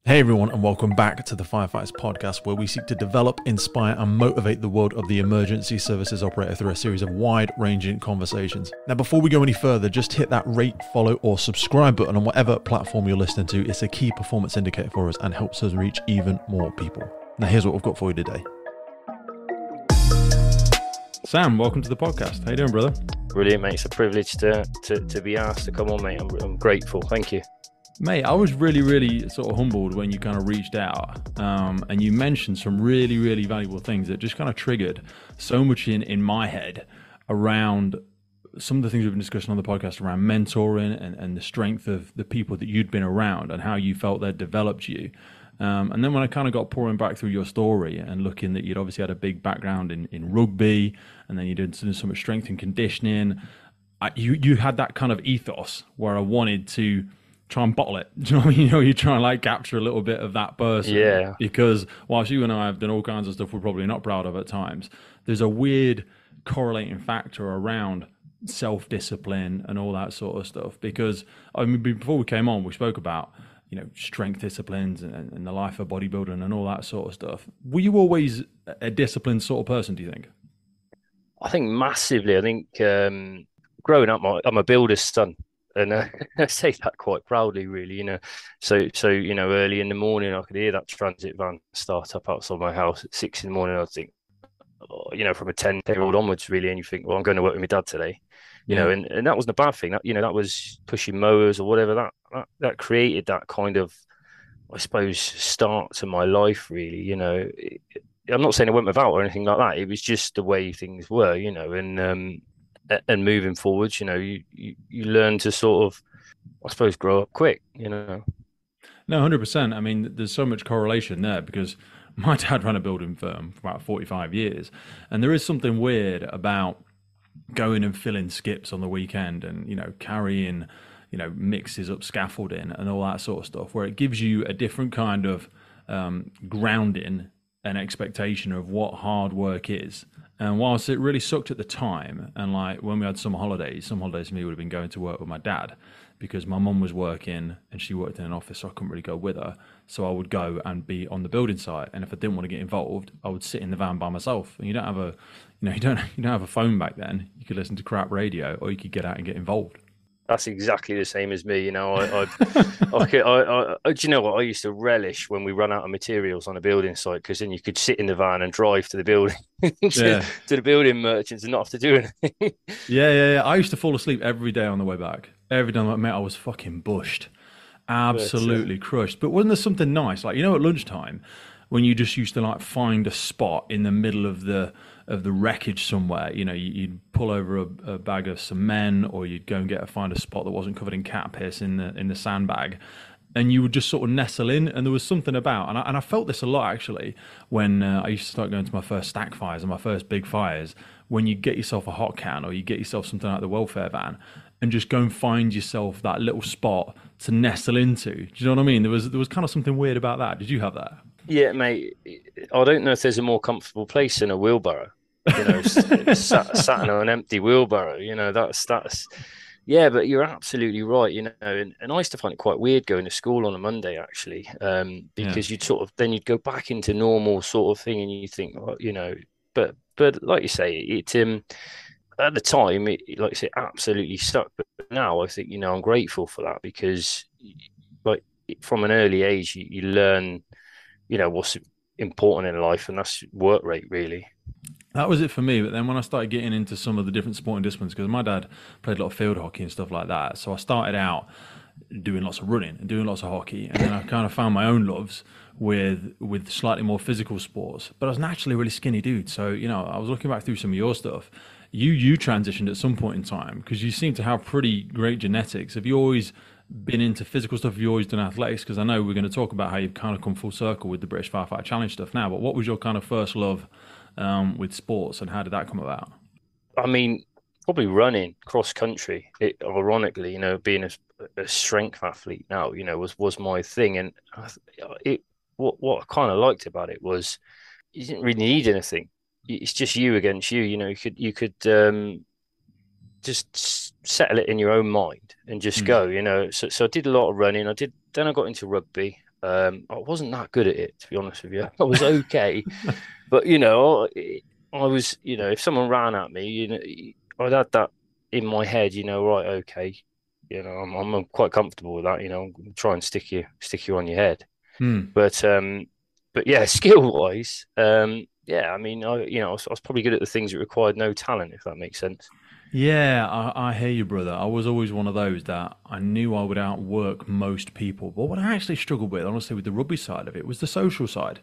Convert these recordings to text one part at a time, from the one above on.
Hey everyone, and welcome back to the Firefighters podcast, where we seek to develop, inspire, and motivate the world of the emergency services operator through a series of wide-ranging conversations. Now, before we go any further, just hit that rate, follow, or subscribe button on whatever platform you're listening to. It's a key performance indicator for us and helps us reach even more people. Now, here's what we've got for you today. Sam, welcome to the podcast. How you doing, brother? Brilliant, mate. It's a privilege to be asked to come on, mate. I'm grateful. Thank you. Mate, I was really sort of humbled when you kind of reached out and you mentioned some really valuable things that just kind of triggered so much in my head around some of the things we've been discussing on the podcast around mentoring and the strength of the people that you'd been around and how you felt they'd developed you. And then when I kind of got pouring back through your story and looking that you'd obviously had a big background in rugby, and then you did so much strength and conditioning, you had that kind of ethos where I wanted to try and bottle it. Do you know what I mean? You try and like capture a little bit of that person. Yeah. Because whilst you and I have done all kinds of stuff we're probably not proud of at times, there's a weird correlating factor around self-discipline and all that sort of stuff. Because I mean, before we came on, we spoke about, strength disciplines and the life of bodybuilding and all that sort of stuff. Were you always a disciplined sort of person, do you think? I think massively. I think growing up, I'm a builder's son. And I say that quite proudly, really, So, early in the morning, I could hear that transit van start up outside my house at 6 in the morning. I think, from a 10-year-old onwards, really, and you think, well, I'm going to work with my dad today, and that wasn't a bad thing. That was pushing mowers or whatever. That created that kind of, I suppose, start to my life, really. I'm not saying I went without or anything like that. It was just the way things were, and moving forwards, you learn to sort of, I suppose, grow up quick, No, 100%. I mean, there's so much correlation there because my dad ran a building firm for about 45 years. And there is something weird about going and filling skips on the weekend and, carrying, mixes up scaffolding and all that sort of stuff, where it gives you a different kind of grounding and expectation of what hard work is. And whilst it really sucked at the time, and like when we had some holidays for me would have been going to work with my dad because my mum was working and she worked in an office, so I couldn't really go with her. So I would go and be on the building site, and if I didn't want to get involved, I would sit in the van by myself. And you don't have a, you don't have a phone back then. You could listen to crap radio, or you could get out and get involved. That's exactly the same as me. Do you know what? I used to relish when we run out of materials on a building site, because then you could sit in the van and drive to the building, to the building merchants, and not have to do anything. Yeah. I used to fall asleep every day on the way back. Every time I met, I was fucking bushed, absolutely crushed. But wasn't there something nice, like at lunchtime, when you just used to like find a spot in the middle of the wreckage somewhere, you'd pull over a bag of cement, or you'd go and find a spot that wasn't covered in cat piss in the sandbag, and you would just sort of nestle in. And there was something about, and I felt this a lot actually when I used to start going to my first stack fires and my first big fires, when you get yourself a hot can or you get yourself something like the welfare van and just go and find yourself that little spot to nestle into. Do you know what I mean? There was kind of something weird about that. Did you have that? Yeah, mate. I don't know if there's a more comfortable place than a wheelbarrow. Sat in an empty wheelbarrow. That's. Yeah, but you're absolutely right. And I used to find it quite weird going to school on a Monday, actually, because you'd go back into normal sort of thing, and you think, but like you say, it at the time, like you say, absolutely sucked. But now I think I'm grateful for that, because like from an early age, you learn. What's important in life, and that's work rate, really. That was it for me. But then when I started getting into some of the different sporting disciplines, because my dad played a lot of field hockey and stuff like that, so I started out doing lots of running and doing lots of hockey, and then I kind of found my own loves with slightly more physical sports. But I was naturally a really skinny dude, so I was looking back through some of your stuff. You transitioned at some point in time because you seem to have pretty great genetics. Have you always been into physical stuff? Have you always done athletics? Because I know we're going to talk about how you've kind of come full circle with the British Firefighter Challenge stuff now, but what was your kind of first love with sports, and how did that come about? I mean, probably running cross country. Ironically, being a strength athlete now, was my thing. And what I kind of liked about it was you didn't really need anything. It's just you against you. You could just settle it in your own mind and just go. So I did a lot of running. Then I got into rugby. I wasn't that good at it, to be honest with you. I was okay, but you know, I was, you know, if someone ran at me, you know, I'd had that in my head, you know, right, okay, you know, I'm quite comfortable with that, you know, I'm try and stick you on your head, Hmm. but yeah, skill wise, yeah, I mean, you know, I was probably good at the things that required no talent, if that makes sense. Yeah, I hear you, brother. I was always one of those that I knew I would outwork most people. But what I actually struggled with, honestly, with the rugby side of it, was the social side.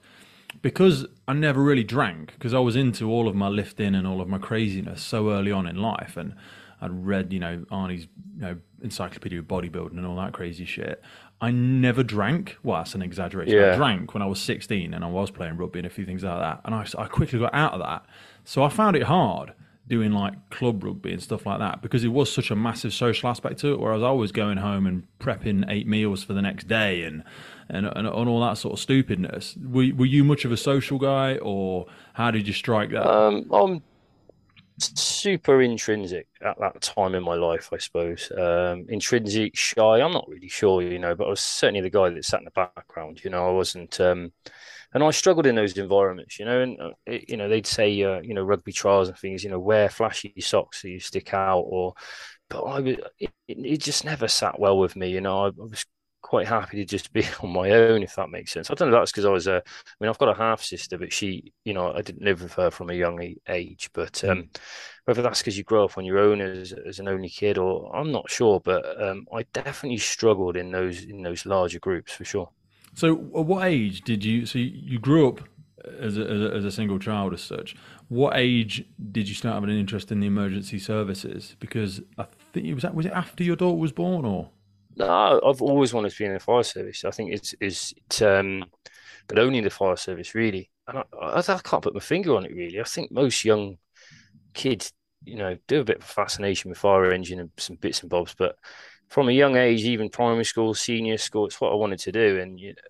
Because I never really drank, because I was into all of my lifting and all of my craziness so early on in life. And I'd read, Arnie's, encyclopedia of bodybuilding and all that crazy shit. I never drank. Well, that's an exaggeration. I Yeah. drank when I was 16 and I was playing rugby and a few things like that. And I quickly got out of that. So I found it hard doing like club rugby and stuff like that because it was such a massive social aspect to it. Whereas I was going home and prepping 8 meals for the next day and all that sort of stupidness. Were you much of a social guy, or how did you strike that? I'm super intrinsic at that time in my life, I suppose. Intrinsic, shy, I'm not really sure, you know, but I was certainly the guy that sat in the background, you know, I wasn't, and I struggled in those environments, you know, and, you know, they'd say, you know, rugby trials and things, you know, wear flashy socks so you stick out, or, but it just never sat well with me, you know, I was quite happy to just be on my own, if that makes sense. I don't know if that's because I was I mean, I've got a half sister, but she, you know, I didn't live with her from a young age. But Mm. whether that's because you grow up on your own as an only kid, or I'm not sure. But I definitely struggled in those larger groups for sure. So, at what age did you? So, you grew up as a single child, as such. What age did you start having an interest in the emergency services? Because I think was it after your daughter was born, or No, I've always wanted to be in the fire service. I think but only in the fire service really. And I can't put my finger on it really. I think most young kids, you know, do a bit of a fascination with fire engine and some bits and bobs. But from a young age, even primary school, senior school, it's what I wanted to do.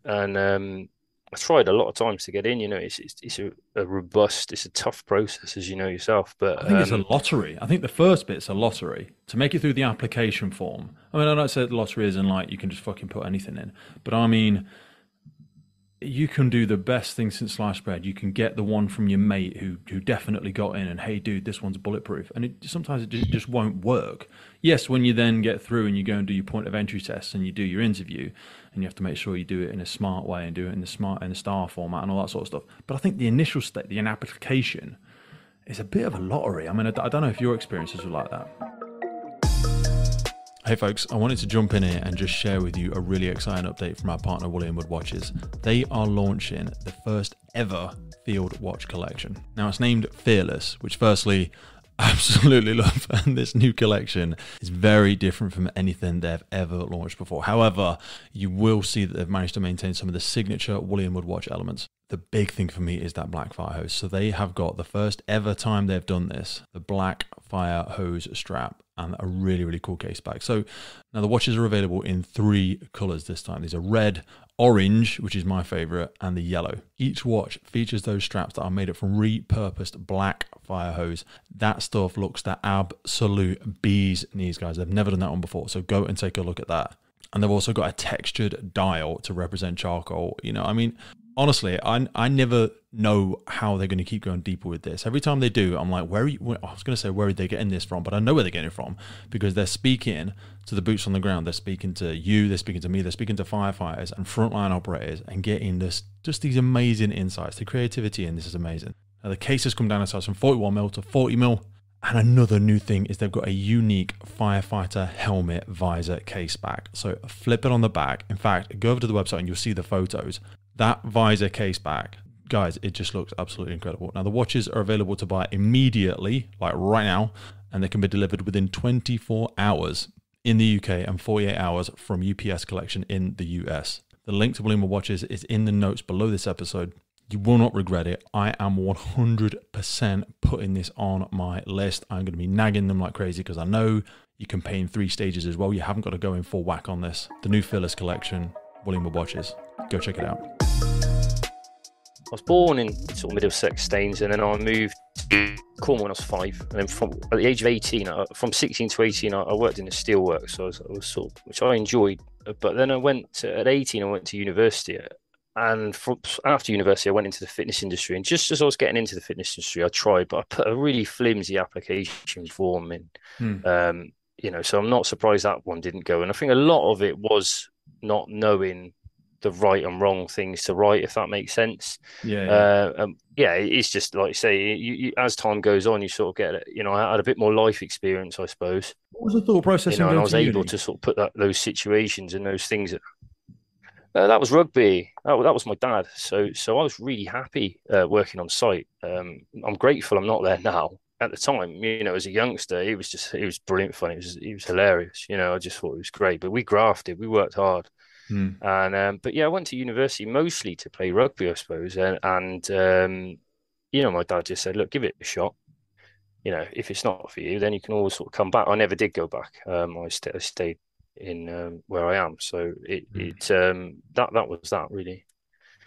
And I tried a lot of times to get in. You know, it's a robust, it's a tough process, as you know yourself. I But think it's a lottery. I think the first bit's a lottery to make it through the application form. I mean, I don't say the lottery isn't like you can just fucking put anything in, but I mean, you can do the best thing since sliced bread. You can get the one from your mate who definitely got in, and hey, dude, this one's bulletproof. And sometimes it just won't work. Yes, when you then get through and you go and do your point of entry test and you do your interview, and you have to make sure you do it in a smart way and do it in the star format and all that sort of stuff. But I think the initial state, the application, is a bit of a lottery. I mean, I don't know if your experiences were like that. Hey folks, I wanted to jump in here and just share with you a really exciting update from our partner William Wood Watches. They are launching the first ever field watch collection. Now it's named Fearless, which firstly, I absolutely love, and this new collection is very different from anything they've ever launched before. However, you will see that they've managed to maintain some of the signature William Wood Watch elements. The big thing for me is that black fire hose. So they have got the first ever time they've done this, the black fire hose strap, and a really, really cool case bag. So now the watches are available in 3 colors this time. These are red, orange, which is my favorite, and the yellow. Each watch features those straps that are made up from repurposed black fire hose. That stuff looks the absolute bee's knees, guys. They've never done that one before. So go and take a look at that. And they've also got a textured dial to represent charcoal. You know, I mean, honestly, I never know how they're going to keep going deeper with this. Every time they do, I'm like, I was going to say, where are they getting this from? But I know where they're getting it from because they're speaking to the boots on the ground. They're speaking to you. They're speaking to me. They're speaking to firefighters and frontline operators and getting just these amazing insights. The creativity in this is amazing. Now, the cases come down in size from 41mm to 40mm. And another new thing is they've got a unique firefighter helmet visor case back. So flip it on the back. In fact, go over to the website and you'll see the photos. That visor case back, guys, it just looks absolutely incredible. Now, the watches are available to buy immediately, like right now, and they can be delivered within 24 hours in the UK and 48 hours from UPS collection in the US. The link to William Watches is in the notes below this episode. You will not regret it. I am 100% putting this on my list. I'm going to be nagging them like crazy because I know you can pay in 3 stages as well. You haven't got to go in full whack on this. The new Fearless collection, William Watches. Go check it out. I was born in sort of Middlesex, Staines, and then I moved to Cornwall when I was 5. And then at the age of 18, from 16 to 18, I worked in the steelworks. So I was sort of, which I enjoyed But then at 18, I went to university. And after university, I went into the fitness industry. And just as I was getting into the fitness industry, I tried, but I put a really flimsy application form in. Hmm. So I'm not surprised that one didn't go. And I think a lot of it was not knowing the right and wrong things to write, if that makes sense. Yeah, yeah. Yeah, it's just like you say, as time goes on, you sort of get, I had a bit more life experience, I suppose, What was the thought process in and I going was to able uni? to sort of put those situations and those things. That was rugby. That was my dad. So I was really happy working on site. I'm grateful I'm not there now. At the time, as a youngster, it was brilliant fun. It was hilarious. I just thought it was great. But we grafted, we worked hard, Hmm. and but yeah, I went to university mostly to play rugby, I suppose. My dad just said, "Look, give it a shot. If it's not for you, then you can always sort of come back." I never did go back. I stayed in where I am. So that was that really.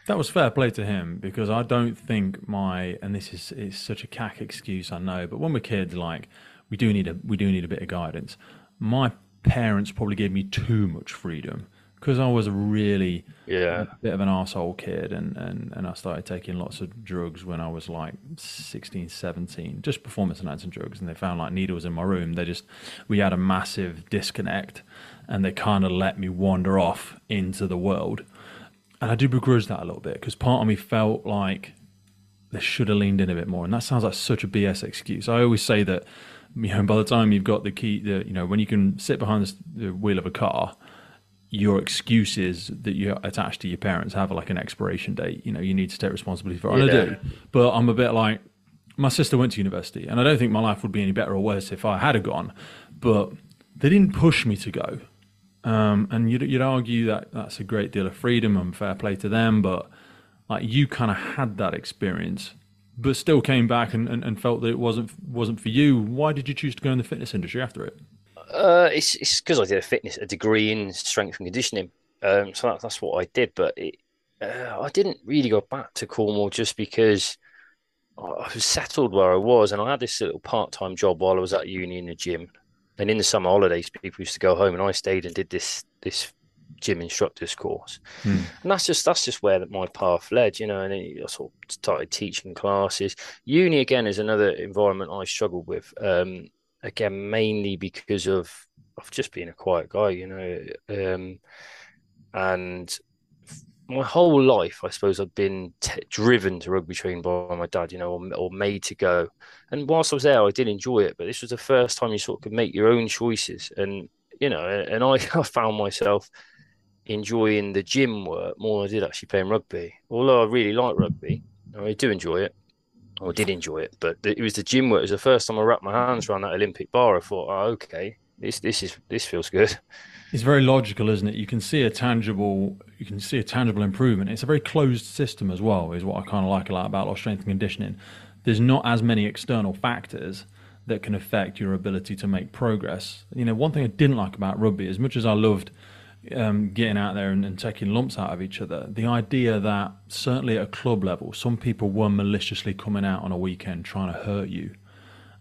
That was fair play to him because I don't think and this is it's such a cack excuse, I know, but when we're kids, like we do need a bit of guidance. My parents probably gave me too much freedom because I was a really Yeah, bit of an arsehole kid, and I started taking lots of drugs when I was like 16, 17, just performance enhancing drugs, and they found like needles in my room. We had a massive disconnect, and they kind of let me wander off into the world. And I do begrudge that a little bit because part of me felt like they should have leaned in a bit more. And that sounds like such a BS excuse. I always say that, by the time you've got the key, when you can sit behind the wheel of a car, your excuses that you attach to your parents have like an expiration date. You need to take responsibility for it. And I yeah, do. But I'm a bit like, my sister went to university, and I don't think my life would be any better or worse if I had gone. But they didn't push me to go. And you'd argue that that's a great deal of freedom and fair play to them, but like you kind of had that experience, but still came back and felt that it wasn't for you. Why did you choose to go in the fitness industry after it? it's because I did a degree in strength and conditioning. So that's what I did. But I didn't really go back to Cornwall just because I was settled where I was, and I had this little part-time job while I was at uni in the gym. And in the summer holidays, people used to go home, and I stayed and did this gym instructor's course. Hmm. And that's just where my path led, And then I sort of started teaching classes. Uni again is another environment I struggled with. Again, mainly because of just being a quiet guy, and my whole life, I suppose I've been driven to rugby training by my dad, or made to go. And whilst I was there, I did enjoy it, but this was the first time you sort of could make your own choices. And I found myself enjoying the gym work more than I did actually playing rugby. Although I really like rugby, I do enjoy it. I did enjoy it, but it was the gym work. It was the first time I wrapped my hands around that Olympic bar. I thought, oh, okay, this feels good. It's very logical, isn't it? You can see a tangible improvement. It's a very closed system as well, is what I kind of like a lot about strength and conditioning. There's not as many external factors that can affect your ability to make progress. One thing I didn't like about rugby, as much as I loved getting out there and taking lumps out of each other, the idea that certainly at a club level, some people were maliciously coming out on a weekend trying to hurt you.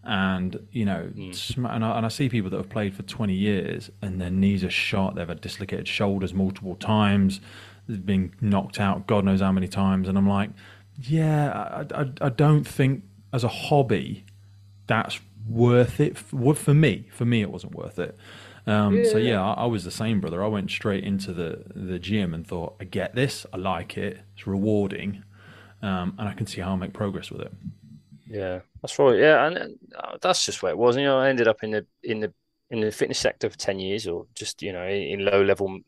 And Mm. and I see people that have played for 20 years and their knees are shot. They've had dislocated shoulders multiple times. They've been knocked out God knows how many times. And I'm like, yeah, I don't think as a hobby that's worth it for me. For me, it wasn't worth it. So Yeah, yeah, I was the same, brother. I went straight into the gym and thought, I get this, I like it, it's rewarding, and I can see how I make progress with it. yeah, that's right. Yeah, and that's just where it was. I ended up in the fitness sector for 10 years, or just in low level.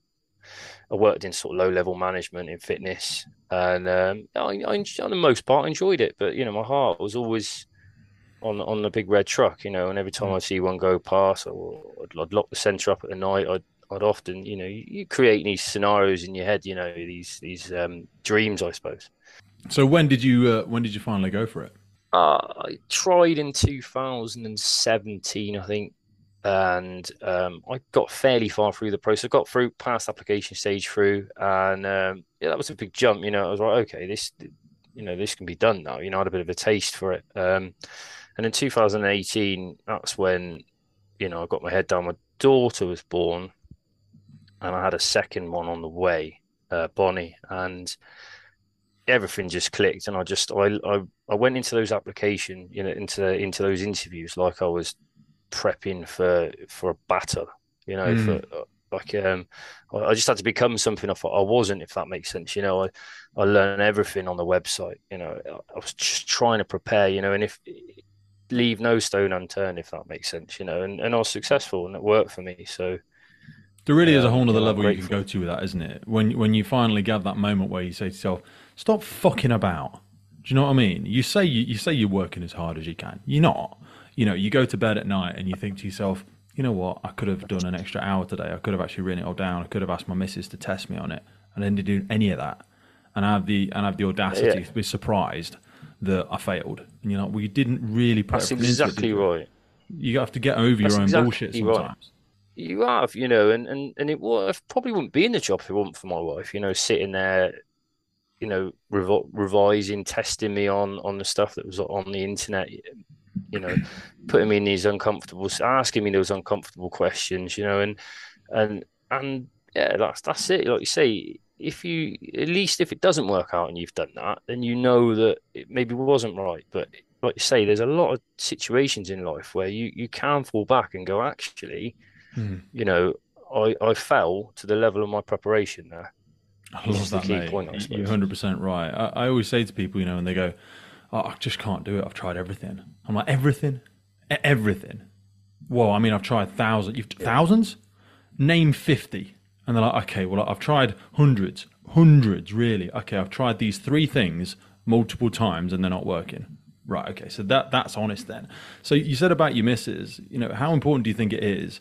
I worked in sort of low level management in fitness, and on the most part, I enjoyed it. But my heart was always on the big red truck. And every time I see one go past, I'd lock the sensor up at the night. I'd often, you create these scenarios in your head. These dreams, I suppose. So when did you finally go for it? I tried in 2017, I think, and I got fairly far through the process. I got through past application stage through, and yeah, that was a big jump. I was like, okay, this can be done now. I had a bit of a taste for it. And in 2018, that's when I got my head down. My daughter was born, and I had a second one on the way, Bonnie, and everything just clicked. And I went into those application, into those interviews like I was prepping for a battle, for like I just had to become something I thought I wasn't, if that makes sense. I learned everything on the website. I was just trying to prepare, and if leave no stone unturned, if that makes sense, and I was successful and it worked for me. So There really is a whole other I'm level you can grateful. go to with that, isn't it? When you finally get that moment where you say to yourself, "Stop fucking about." Do you know what I mean? You say you're working as hard as you can. You're not. You go to bed at night and you think to yourself, "You know what? I could have done an extra hour today. I could have actually written it all down. I could have asked my missus to test me on it." And I didn't do any of that. And I have the Yeah, audacity to be surprised that I failed. And you're like, well, you didn't really put that's everything into it, did exactly you? right. You have to get over That's your own bullshit exactly right. sometimes. You have, and it would, I probably wouldn't be in the job if it wasn't for my wife, sitting there, revising, testing me on the stuff that was on the internet, you know, putting me in these asking me those uncomfortable questions, and and yeah, that's it. Like you say, if you at least if it doesn't work out and you've done that, then you know that it maybe wasn't right. But like you say, there's a lot of situations in life where you can fall back and go, actually, Hmm. you know, I fell to the level of my preparation there. I This love is the that, key mate. point, I You're suppose. 100% right. I always say to people, and they go, "Oh, I just can't do it. I've tried everything." I'm like, "Everything? Everything?" Well, I mean, I've tried thousands. You've Yeah. thousands? Name 50. And they're like, "Okay, well, I've tried hundreds. Hundreds, really. Okay, I've tried these three things multiple times and they're not working." Right, okay, so that's honest then. So you said about your missus, how important do you think it is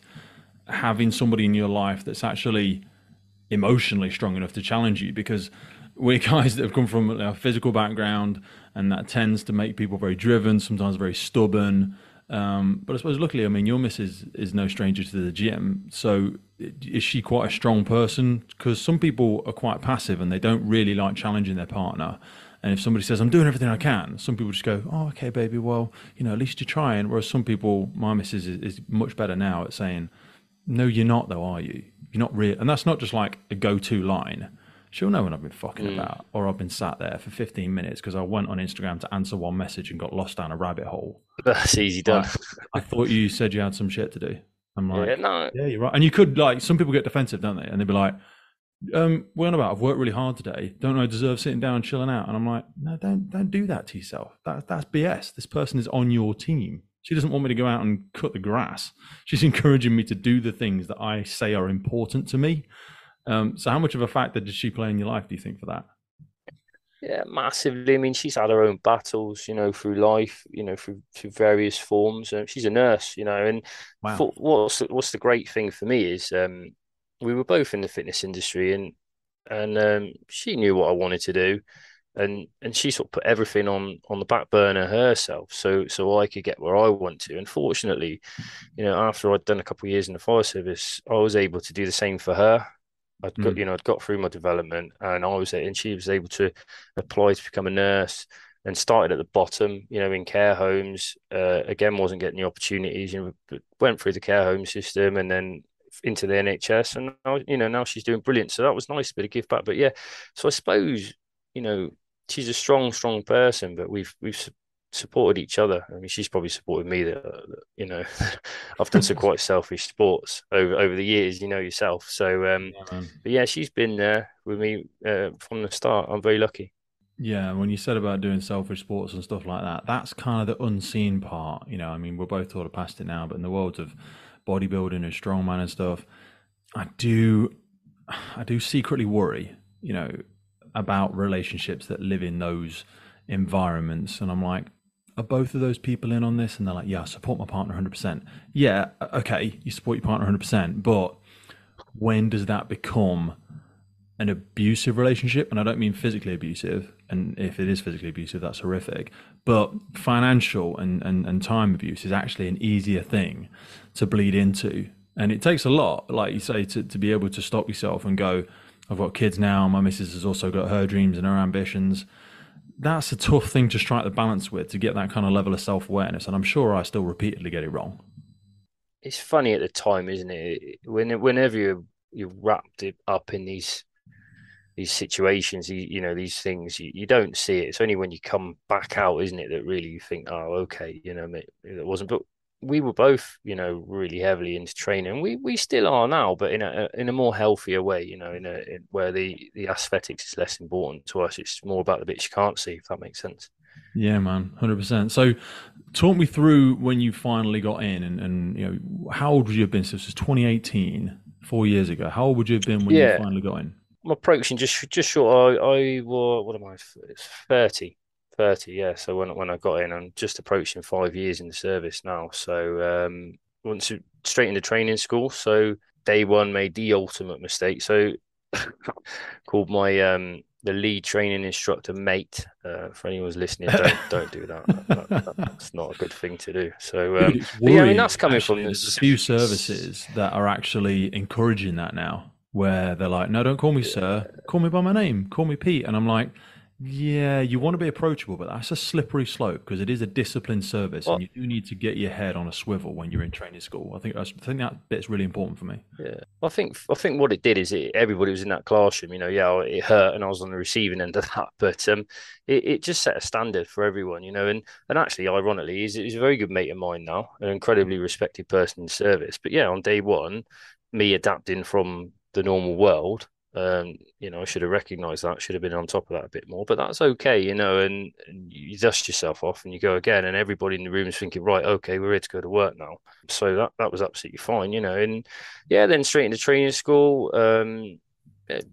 having somebody in your life that's actually emotionally strong enough to challenge you? Because we're guys that have come from a physical background, and that tends to make people very driven, sometimes very stubborn. But I suppose, luckily, I mean, your missus is no stranger to the gym. So is she quite a strong person? Because some people are quite passive and they don't really like challenging their partner. And if somebody says, "I'm doing everything I can," some people just go, "Oh, okay, baby, well, at least you're trying." Whereas some people, my missus is much better now at saying, "No, you're not, though, are you? You're not real." And that's not just like a go-to line. She'll know when I've been fucking Mm. about, or I've been sat there for 15 minutes because I went on Instagram to answer one message and got lost down a rabbit hole. That's easy done. Like, I thought you said you had some shit to do. I'm Yeah, like, no, yeah, you're right. And you could, like, some people get defensive, don't they? And they'd be like, "What about? I've worked really hard today. Don't I deserve sitting down and chilling out?" And I'm like, "No, don't do that to yourself. That's BS. This person is on your team. She doesn't want me to go out and cut the grass. She's encouraging me to do the things that I say are important to me." So how much of a factor did she play in your life, do you think, for that? yeah, massively. I mean, she's had her own battles, through life, through various forms. She's a nurse, and Wow. what's the great thing for me is we were both in the fitness industry, and she knew what I wanted to do, and she sort of put everything on the back burner herself, so I could get where I want to. And fortunately, after I'd done a couple of years in the fire service, I was able to do the same for her. Mm. I'd got through my development, and she was able to apply to become a nurse, and started at the bottom, in care homes. Again, wasn't getting the opportunities, but went through the care home system and then into the NHS, and now she's doing brilliant. So that was nice, a bit of give back. But yeah, so I suppose, you know, she's a strong person, but we've supported each other. I mean, she's probably supported me that I've done some quite selfish sports over the years, yourself. So Yeah, man. but yeah, she's been there with me from the start. I'm very lucky. Yeah, when you said about doing selfish sports and stuff like that, that's kind of the unseen part. I mean, we're both sort of past it now, but in the world of bodybuilding and strongman and stuff, I do, I do secretly worry, about relationships that live in those environments. And I'm like, are both of those people in on this? And they're like, "Yeah, I support my partner 100%." Yeah, okay, you support your partner 100%, but when does that become an abusive relationship? And I don't mean physically abusive. And if it is physically abusive, that's horrific. But financial and time abuse is actually an easier thing to bleed into. And it takes a lot, like you say, to be able to stop yourself and go, "I've got kids now. My missus has also got her dreams and her ambitions." That's a tough thing to strike the balance with, to get that kind of level of self awareness. And I'm sure I still repeatedly get it wrong. It's funny at the time, isn't it? Whenever you're you're wrapped up in these situations, these things, you don't see it. It's only when you come back out, isn't it, that really you think, oh, okay, it wasn't. But we were both, really heavily into training. We still are now, but in a more healthier way, where the aesthetics is less important to us. It's more about the bits you can't see, if that makes sense. Yeah, man, 100%. So talk me through when you finally got in and how old would you have been? So this was 2018, 4 years ago. How old would you have been when you finally got in? I'm approaching just short. I was, what am I? It's 30. 30, yeah. So when I got in, I'm just approaching 5 years in the service now. So went straight into training school. So day one made the ultimate mistake. So called my the lead training instructor mate. For anyone who's listening, don't do that. That's not a good thing to do. So Dude, it's worrying. I mean, that's coming from there's a few services that are actually encouraging that now, where they're like, no, don't call me sir, call me by my name, call me Pete. And I'm like, yeah, you want to be approachable, but that's a slippery slope because it is a disciplined service, and you do need to get your head on a swivel when you're in training school. I think that bit's really important for me. Yeah, I think what it did is everybody was in that classroom. It hurt, and I was on the receiving end of that, but it just set a standard for everyone. And actually, ironically, he's a very good mate of mine now, an incredibly respected person in service. But yeah, on day one, me adapting from the normal world. I should have recognised that, should have been on top of that a bit more, but that's okay, and you dust yourself off and you go again, and everybody in the room is thinking, right, okay, we're here to go to work now. So that was absolutely fine, and yeah, then straight into training school,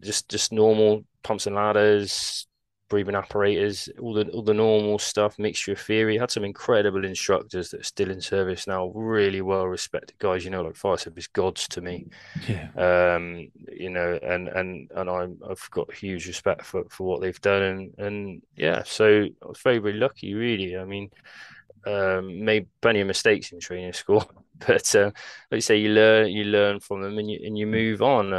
just normal pumps and ladders, breathing apparatus, all the normal stuff, mixture of theory. Had some incredible instructors that are still in service now, really well respected guys, like fire service gods to me. Yeah. And I've got huge respect for what they've done, and yeah, so I was very, very lucky, really. I mean, made plenty of mistakes in training school, but like you say, you learn from them, and you move on.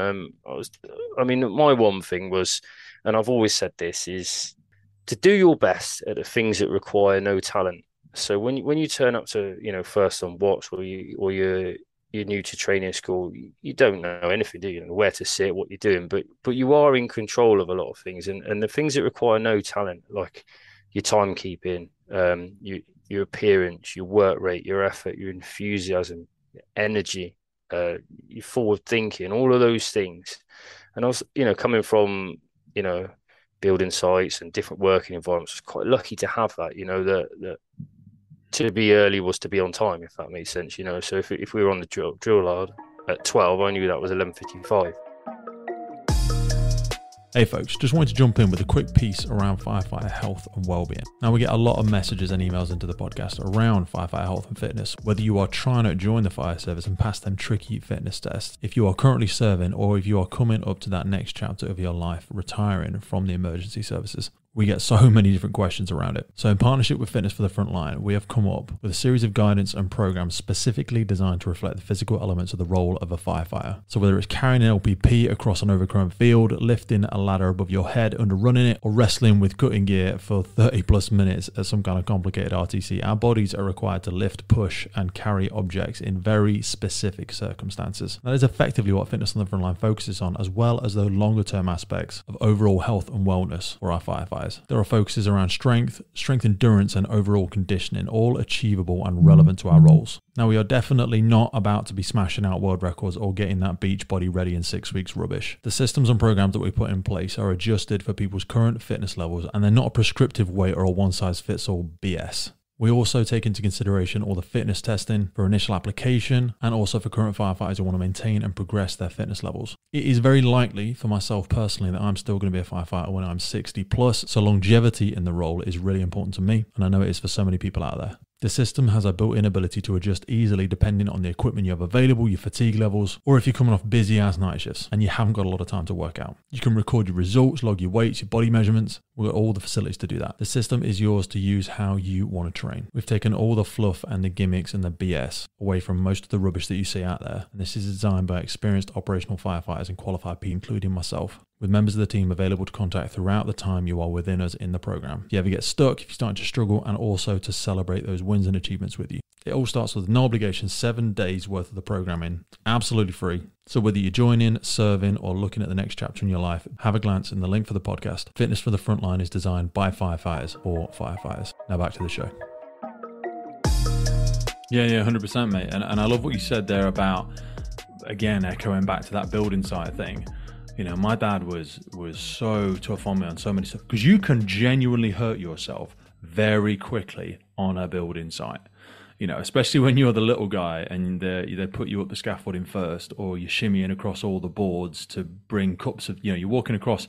My one thing was, and I've always said this, is to do your best at the things that require no talent. So when you turn up to first on watch, or you're new to training school, you don't know anything, do you? You know where to sit, what you're doing, but you are in control of a lot of things, and the things that require no talent, like your timekeeping, your appearance, your work rate, your effort, your enthusiasm, your energy, your forward thinking, all of those things. And I was, coming from, building sites and different working environments, I was quite lucky to have that, that to be early was to be on time, if that makes sense, So if we were on the drill yard at 12, I knew that was 11:55. Hey folks, just wanted to jump in with a quick piece around firefighter health and wellbeing. Now, we get a lot of messages and emails into the podcast around firefighter health and fitness, whether you are trying to join the fire service and pass them tricky fitness tests, if you are currently serving, or if you are coming up to that next chapter of your life, retiring from the emergency services. We get so many different questions around it. So in partnership with Fitness for the Frontline, we have come up with a series of guidance and programs specifically designed to reflect the physical elements of the role of a firefighter. So whether it's carrying an LPP across an overgrown field, lifting a ladder above your head under running it, or wrestling with cutting gear for 30 plus minutes at some kind of complicated RTC, our bodies are required to lift, push, and carry objects in very specific circumstances. That is effectively what Fitness on the Frontline focuses on, as well as the longer term aspects of overall health and wellness for our firefighters. There are focuses around strength endurance, and overall conditioning, all achievable and relevant to our roles. Now, we are definitely not about to be smashing out world records or getting that beach body ready in 6 weeks rubbish. The systems and programs that we put in place are adjusted for people's current fitness levels, and they're not a prescriptive way or a one-size-fits-all BS. We also take into consideration all the fitness testing for initial application, and also for current firefighters who want to maintain and progress their fitness levels. It is very likely for myself personally that I'm still going to be a firefighter when I'm 60 plus, so longevity in the role is really important to me, and I know it is for so many people out there. The system has a built-in ability to adjust easily depending on the equipment you have available, your fatigue levels, or if you're coming off busy ass night shifts and you haven't got a lot of time to work out. You can record your results, log your weights, your body measurements. We've got all the facilities to do that. The system is yours to use how you want to train. We've taken all the fluff and the gimmicks and the BS away from most of the rubbish that you see out there. And this is designed by experienced operational firefighters and qualified people, including myself. with members of the team available to contact throughout the time you are within us in the program. If you ever get stuck, if you're starting to struggle, and also to celebrate those wins and achievements with you. It all starts with no obligation, 7 days worth of the programming, absolutely free. So whether you're joining, serving, or looking at the next chapter in your life, have a glance in the link for the podcast. Fitness for the Frontline is designed by firefighters or firefighters. Now back to the show. Yeah, 100%, mate. And I love what you said there about, again, echoing back to that building site thing. You know, my dad was so tough on me on so many stuff, because you can genuinely hurt yourself very quickly on a building site. You know, especially when you're the little guy and they put you up the scaffolding first, or you're shimmying across all the boards to bring cups of, you know, you're walking across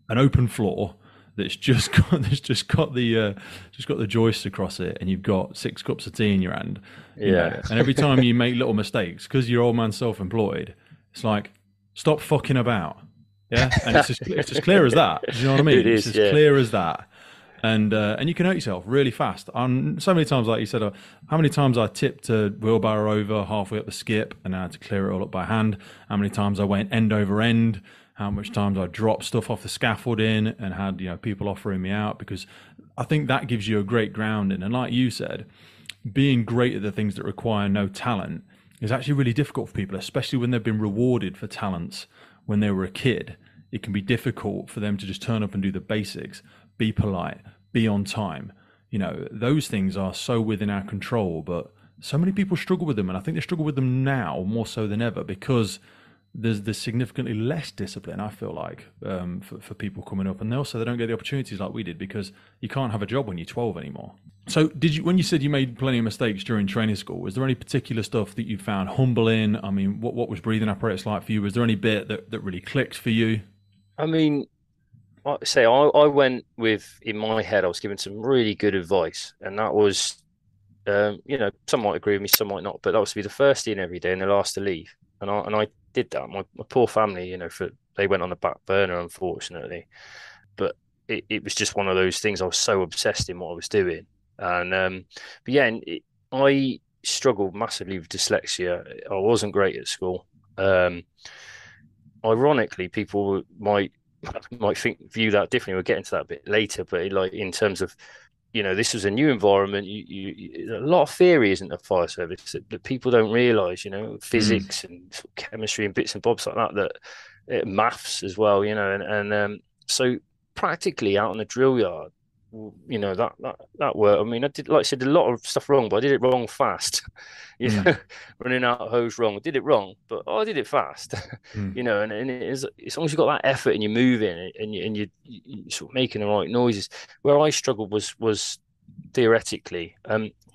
an open floor that's just got the joist across it, and you've got 6 cups of tea in your hand. You know? And every time you make little mistakes, because you're old man self-employed, it's like, stop fucking about. Yeah, and it's as clear as that. Do you know what I mean? It's as clear as that. And you can hurt yourself really fast. So many times, like you said, how many times I tipped a wheelbarrow over halfway up the skip and I had to clear it all up by hand. How many times I went end over end. How much times I dropped stuff off the scaffolding and had, you know, people offering me out, because I think that gives you a great grounding. And like you said, being great at the things that require no talent is actually really difficult for people, especially when they've been rewarded for talents when they were a kid. It can be difficult for them to just turn up and do the basics, be polite, be on time. You know, those things are so within our control, but so many people struggle with them. And I think they struggle with them now more so than ever, because there's significantly less discipline, I feel like, for people coming up. And they don't get the opportunities like we did, because you can't have a job when you're 12 anymore. So when you said you made plenty of mistakes during training school, was there any particular stuff that you found humbling? I mean, what was breathing apparatus like for you? Was there any bit that really clicked for you? I mean, like I say, I went with, in my head, I was given some really good advice, and that was, you know, some might agree with me, some might not, but that was to be the first in every day and the last to leave. And I did that. My poor family, you know, they went on the back burner, unfortunately. But it was just one of those things. I was so obsessed in what I was doing. And but yeah, I struggled massively with dyslexia. I wasn't great at school. Ironically, people might view that differently. We'll get into that a bit later, but like, in terms of, you know, this was a new environment. A lot of theory isn't a fire service that people don't realise. You know, physics and chemistry and bits and bobs like that. Maths as well. You know, and so practically out on the drill yard, you know, that work. I mean, I did, like I said, a lot of stuff wrong, but I did it wrong fast. You know, running out of hose wrong. I did it wrong, but I did it fast. You know, and it is, as long as you've got that effort and you're moving and you're sort of making the right noises. Where I struggled was theoretically.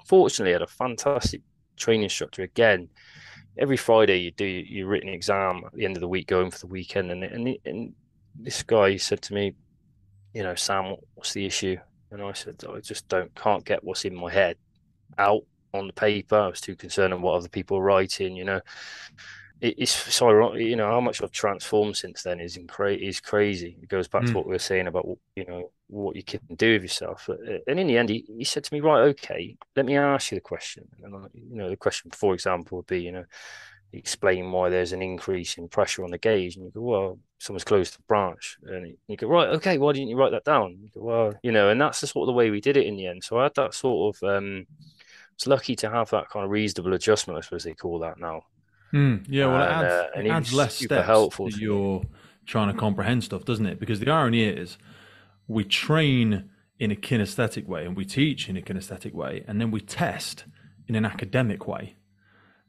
Fortunately, I had a fantastic training instructor. Again, every Friday you do your written exam at the end of the week, going for the weekend, and this guy said to me, you know, Sam, what's the issue? And I said, I just can't get what's in my head out on the paper. I was too concerned on what other people are writing. You know, it's so, you know, how much I've transformed since then is crazy. It goes back to what we were saying about, you know, what you can do with yourself. And in the end, he said to me, right, okay, let me ask you the question. And you know, the question, for example, would be, you know, explain why there's an increase in pressure on the gauge. And you go, well, someone's closed the branch. And you go, right, okay, why didn't you write that down? You go, well, you know, and that's the sort of the way we did it in the end. So I had that sort of, was lucky to have that kind of reasonable adjustment, I suppose they call that now. Yeah, well, it adds less steps helpful that you're trying to comprehend stuff, doesn't it? Because the irony is, we train in a kinesthetic way and we teach in a kinesthetic way, and then we test in an academic way.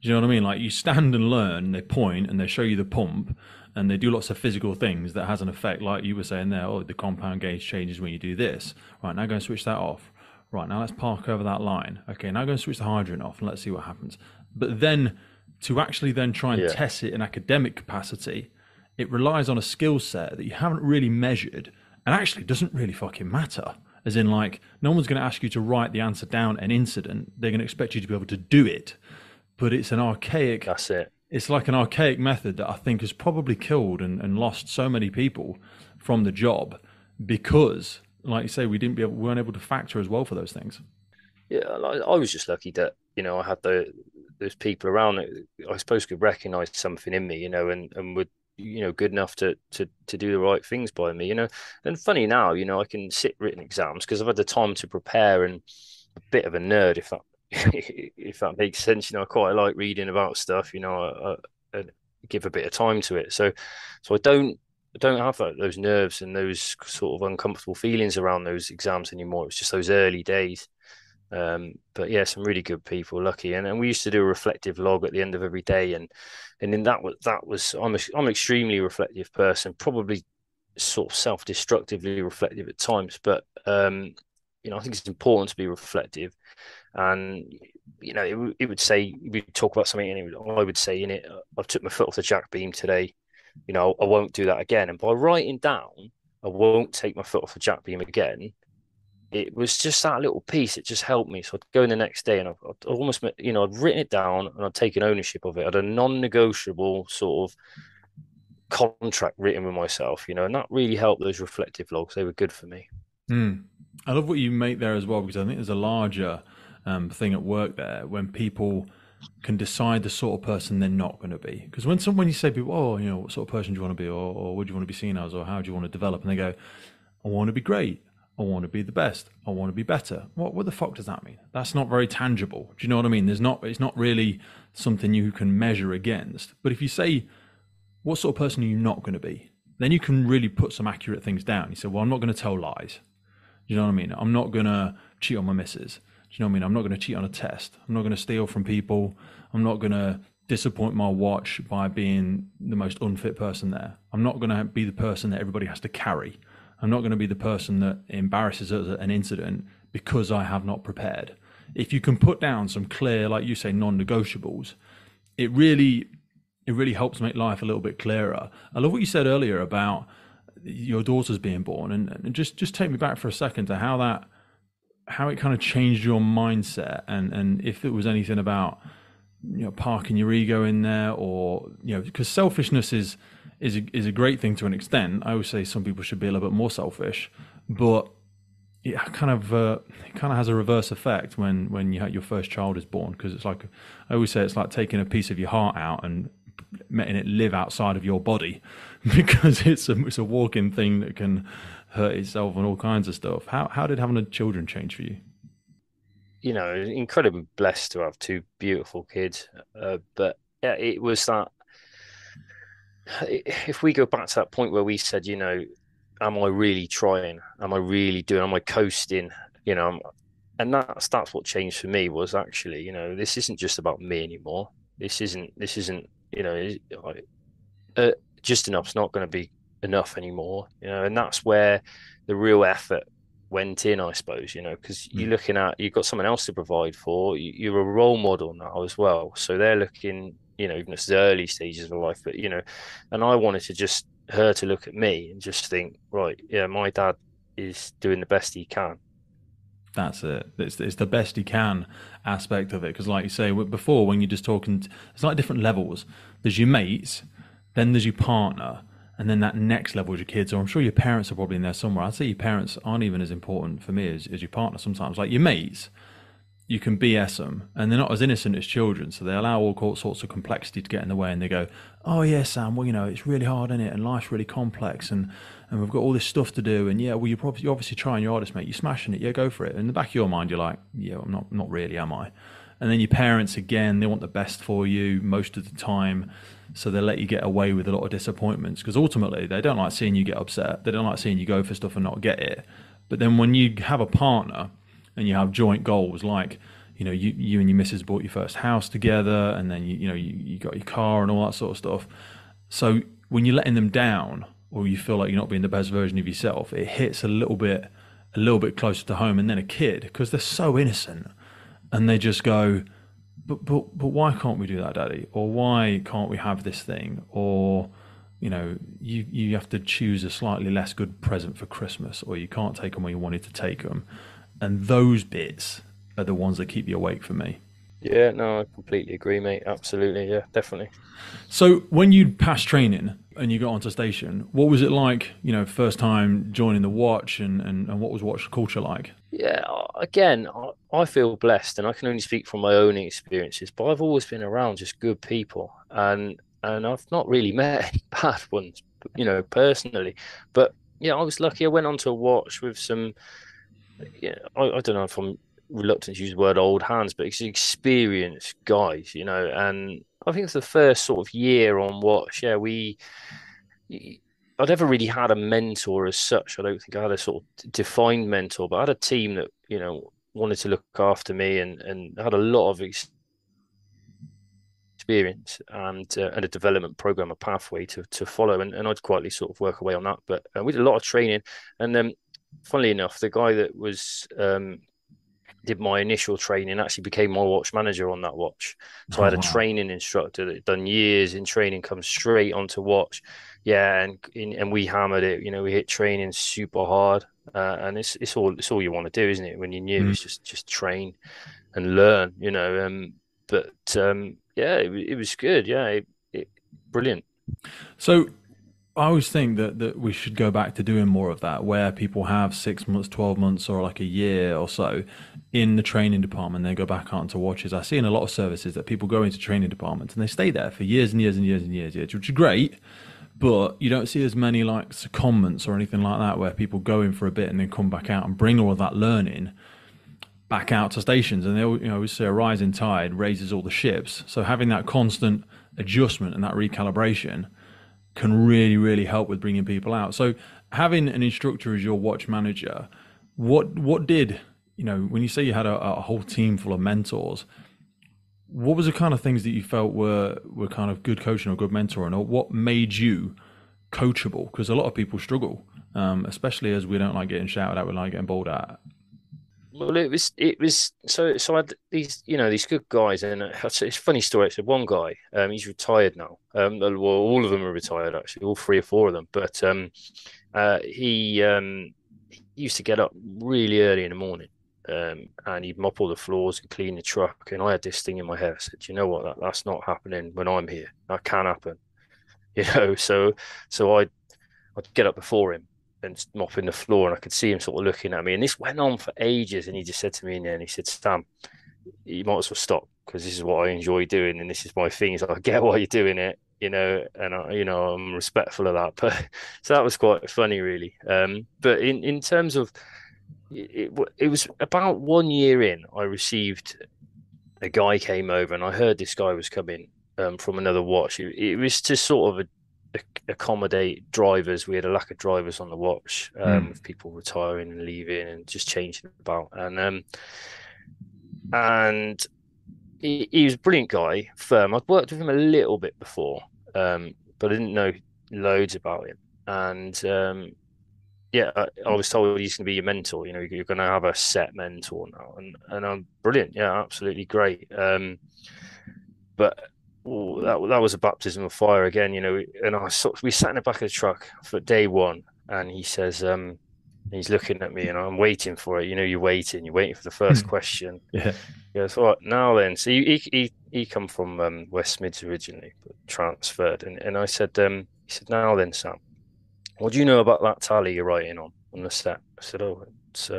Do you know what I mean? Like, you stand and learn, they point and they show you the pump, and they do lots of physical things that has an effect, like you were saying there, oh, the compound gauge changes when you do this. Right, now go and switch that off. Right, now let's park over that line. Okay, now go and switch the hydrant off and let's see what happens. But then to actually then try and test it in academic capacity, it relies on a skill set that you haven't really measured and actually doesn't really fucking matter. As in, like, no one's going to ask you to write the answer down an incident. They're going to expect you to be able to do it. But it's an archaic... That's it. It's like an archaic method that I think has probably killed and lost so many people from the job because, like you say, we weren't able to factor as well for those things. Yeah, I was just lucky that, you know, I had those people around that I suppose could recognise something in me, you know, and would, good enough to do the right things by me. And funny now, I can sit written exams because I've had the time to prepare, and a bit of a nerd, if that if that makes sense. I quite like reading about stuff. I give a bit of time to it, so I don't have those nerves and those sort of uncomfortable feelings around those exams anymore. It's just those early days. But yeah, some really good people, lucky, and we used to do a reflective log at the end of every day, and then that was I'm an extremely reflective person, probably sort of self-destructively reflective at times, but I think it's important to be reflective, and it would say we talk about something, and I would say in it, I've took my foot off the jack beam today. I won't do that again, and by writing down, I won't take my foot off the jack beam again, it was just that little piece. It just helped me. So I'd go in the next day, and I'd almost, I'd written it down, and I'd taken ownership of it. I had a non-negotiable sort of contract written with myself, and that really helped those reflective logs. They were good for me. Mm. I love what you make there as well, because I think there's a larger thing at work there when people can decide the sort of person they're not going to be. Because when you say people, oh, what sort of person do you want to be, or what do you want to be seen as, or how do you want to develop, and they go, I want to be great. I want to be the best. I want to be better. What the fuck does that mean? That's not very tangible. Do you know what I mean? It's not really something you can measure against. But if you say, what sort of person are you not going to be? Then you can really put some accurate things down. You say, well, I'm not going to tell lies. You know what I mean? I'm not going to cheat on my missus. Do you know what I mean? I'm not going to cheat on a test. I'm not going to steal from people. I'm not going to disappoint my watch by being the most unfit person there. I'm not going to be the person that everybody has to carry. I'm not going to be the person that embarrasses us at an incident because I have not prepared. If you can put down some clear, like you say, non-negotiables, it really helps make life a little bit clearer. I love what you said earlier about your daughter's being born, and just take me back for a second to how it kind of changed your mindset, and if it was anything about parking your ego in there, or because selfishness is a great thing to an extent. I always say some people should be a little bit more selfish, but it kind of has a reverse effect when your first child is born, because it's like, I always say, it's like taking a piece of your heart out and letting it live outside of your body, because it's a walking thing that can hurt itself and all kinds of stuff. How did having children change for you? Incredibly blessed to have two beautiful kids, but yeah, it was that. If we go back to that point where we said, am I really trying? Am I really doing? Am I coasting? And that's what changed for me, was actually, this isn't just about me anymore. This isn't, just enough's not going to be enough anymore, and that's where the real effort went in, I suppose, because you've got someone else to provide for. You're a role model now as well. So they're looking, even at the early stages of life, but, and I wanted her to look at me and just think, right, yeah, my dad is doing the best he can. That's it. It's the best he can aspect of it. Because like you say, before, when you're just talking, it's like different levels. There's your mates, then there's your partner, and then that next level is your kids. Or I'm sure your parents are probably in there somewhere. I'd say your parents aren't even as important for me as your partner sometimes. Like your mates, you can BS them, and they're not as innocent as children, so they allow all sorts of complexity to get in the way, and they go, oh yeah, Sam, well, it's really hard, isn't it, and life's really complex, and we've got all this stuff to do, and yeah, well, you're obviously trying your hardest, mate, you're smashing it, yeah, go for it. In the back of your mind, you're like, yeah, I'm not really, am I? And then your parents, again, they want the best for you most of the time, so they let you get away with a lot of disappointments, because ultimately they don't like seeing you get upset, they don't like seeing you go for stuff and not get it. But then when you have a partner and you have joint goals, like you and your missus bought your first house together, and then you got your car and all that sort of stuff. So when you're letting them down, or you feel like you're not being the best version of yourself, it hits a little bit closer to home. And then a kid, because they're so innocent, and they just go, but why can't we do that, Daddy? Or why can't we have this thing? Or you have to choose a slightly less good present for Christmas, or you can't take them where you wanted to take them. And those bits are the ones that keep you awake for me. Yeah, no, I completely agree, mate. Absolutely, yeah, definitely. So when you passed training and you got onto station, what was it like, first time joining the watch, and what was watch culture like? Yeah, again, I feel blessed, and I can only speak from my own experiences, but I've always been around just good people. And and I've not really met any bad ones, personally. But yeah, I was lucky. I went on to a watch with some, yeah, I don't know if I'm reluctant to use the word old hands, but it's experienced guys, and I think it's the first sort of year on watch. Yeah, I never really had a mentor as such. I don't think I had a sort of defined mentor, but I had a team that, wanted to look after me and had a lot of experience and a development program, a pathway to follow. And I'd quietly sort of work away on that. But we did a lot of training. And then, funnily enough, the guy that was did my initial training actually became my watch manager on that watch. So I Oh had a wow. training instructor that had done years in training, come straight onto watch. Yeah, and we hammered it. We hit training super hard, and it's all you want to do, isn't it? When you're new, Mm. it's just train and learn. But yeah, it was good. Yeah, brilliant. So I always think that we should go back to doing more of that, where people have 6 months, 12 months, or like a year or so in the training department, then go back out into watches. I see in a lot of services that people go into training departments and they stay there for years and years and years and years, which is great. But you don't see as many like secondments or anything like that where people go in for a bit and then come back out and bring all of that learning back out to stations. And they always say a rising tide raises all the ships. So having that constant adjustment and that recalibration can really, really help with bringing people out. So having an instructor as your watch manager, what did, when you say you had a whole team full of mentors, what was the kind of things that you felt were kind of good coaching or good mentoring, or what made you coachable? Because a lot of people struggle, especially as we don't like getting shouted at, we like getting bowled at. Well, it was so I had these good guys, and it's a funny story. So one guy, he's retired now. Well, all of them are retired actually, all three or four of them. But he used to get up really early in the morning, and he'd mop all the floors and clean the truck. And I had this thing in my head. I said, you know what, that's not happening when I'm here. That can happen, So I'd get up before him and mopping the floor, and I could see him sort of looking at me. And this went on for ages. And he just said to me, and he said, Sam, you might as well stop because this is what I enjoy doing, and this is my thing. So I get why you're doing it, and I'm respectful of that. But so that was quite funny, really. But in terms of it was about 1 year in, I received a guy came over, and I heard this guy was coming from another watch. It was to sort of accommodate drivers. We had a lack of drivers on the watch, Mm. with people retiring and leaving and just changing about. And he was a brilliant guy, firm. I'd worked with him a little bit before, but I didn't know loads about him. And yeah, I was told he's going to be your mentor. You're going to have a set mentor now, and I'm brilliant. Yeah, absolutely great. But that was a baptism of fire again, And we sat in the back of the truck for day one, and he says, he's looking at me, and I'm waiting for it. You're waiting for the first question. Yeah. He goes, all right, now then. So he come from West Mids originally, but transferred, and I said, he said, now then, Sam, what do you know about that tally you're writing on the set? I said, oh, it's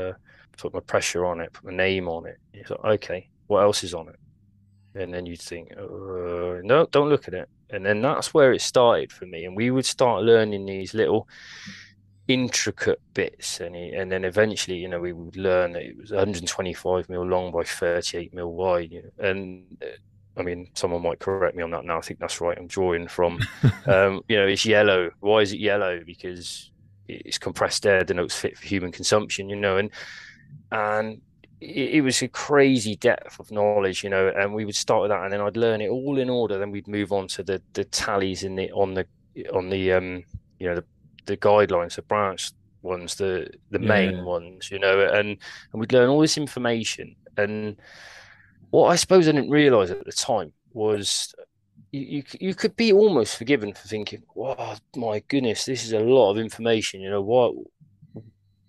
put my pressure on it, put my name on it. He's like, okay, what else is on it? And then you'd think, no, don't look at it. And then that's where it started for me. And we would start learning these little intricate bits. And then eventually, we would learn that it was 125 mil long by 38 mil wide. And I mean, someone might correct me on that now. I think that's right. I'm drawing from, it's yellow. Why is it yellow? Because it's compressed air, denotes fit for human consumption, and it was a crazy depth of knowledge, and we would start with that, and then I'd learn it all in order. Then we'd move on to the tallies on the the guidelines, the branch ones, the main Yeah. ones, and we'd learn all this information. And what I suppose I didn't realize at the time was you could be almost forgiven for thinking, "Wow, my goodness, this is a lot of information." What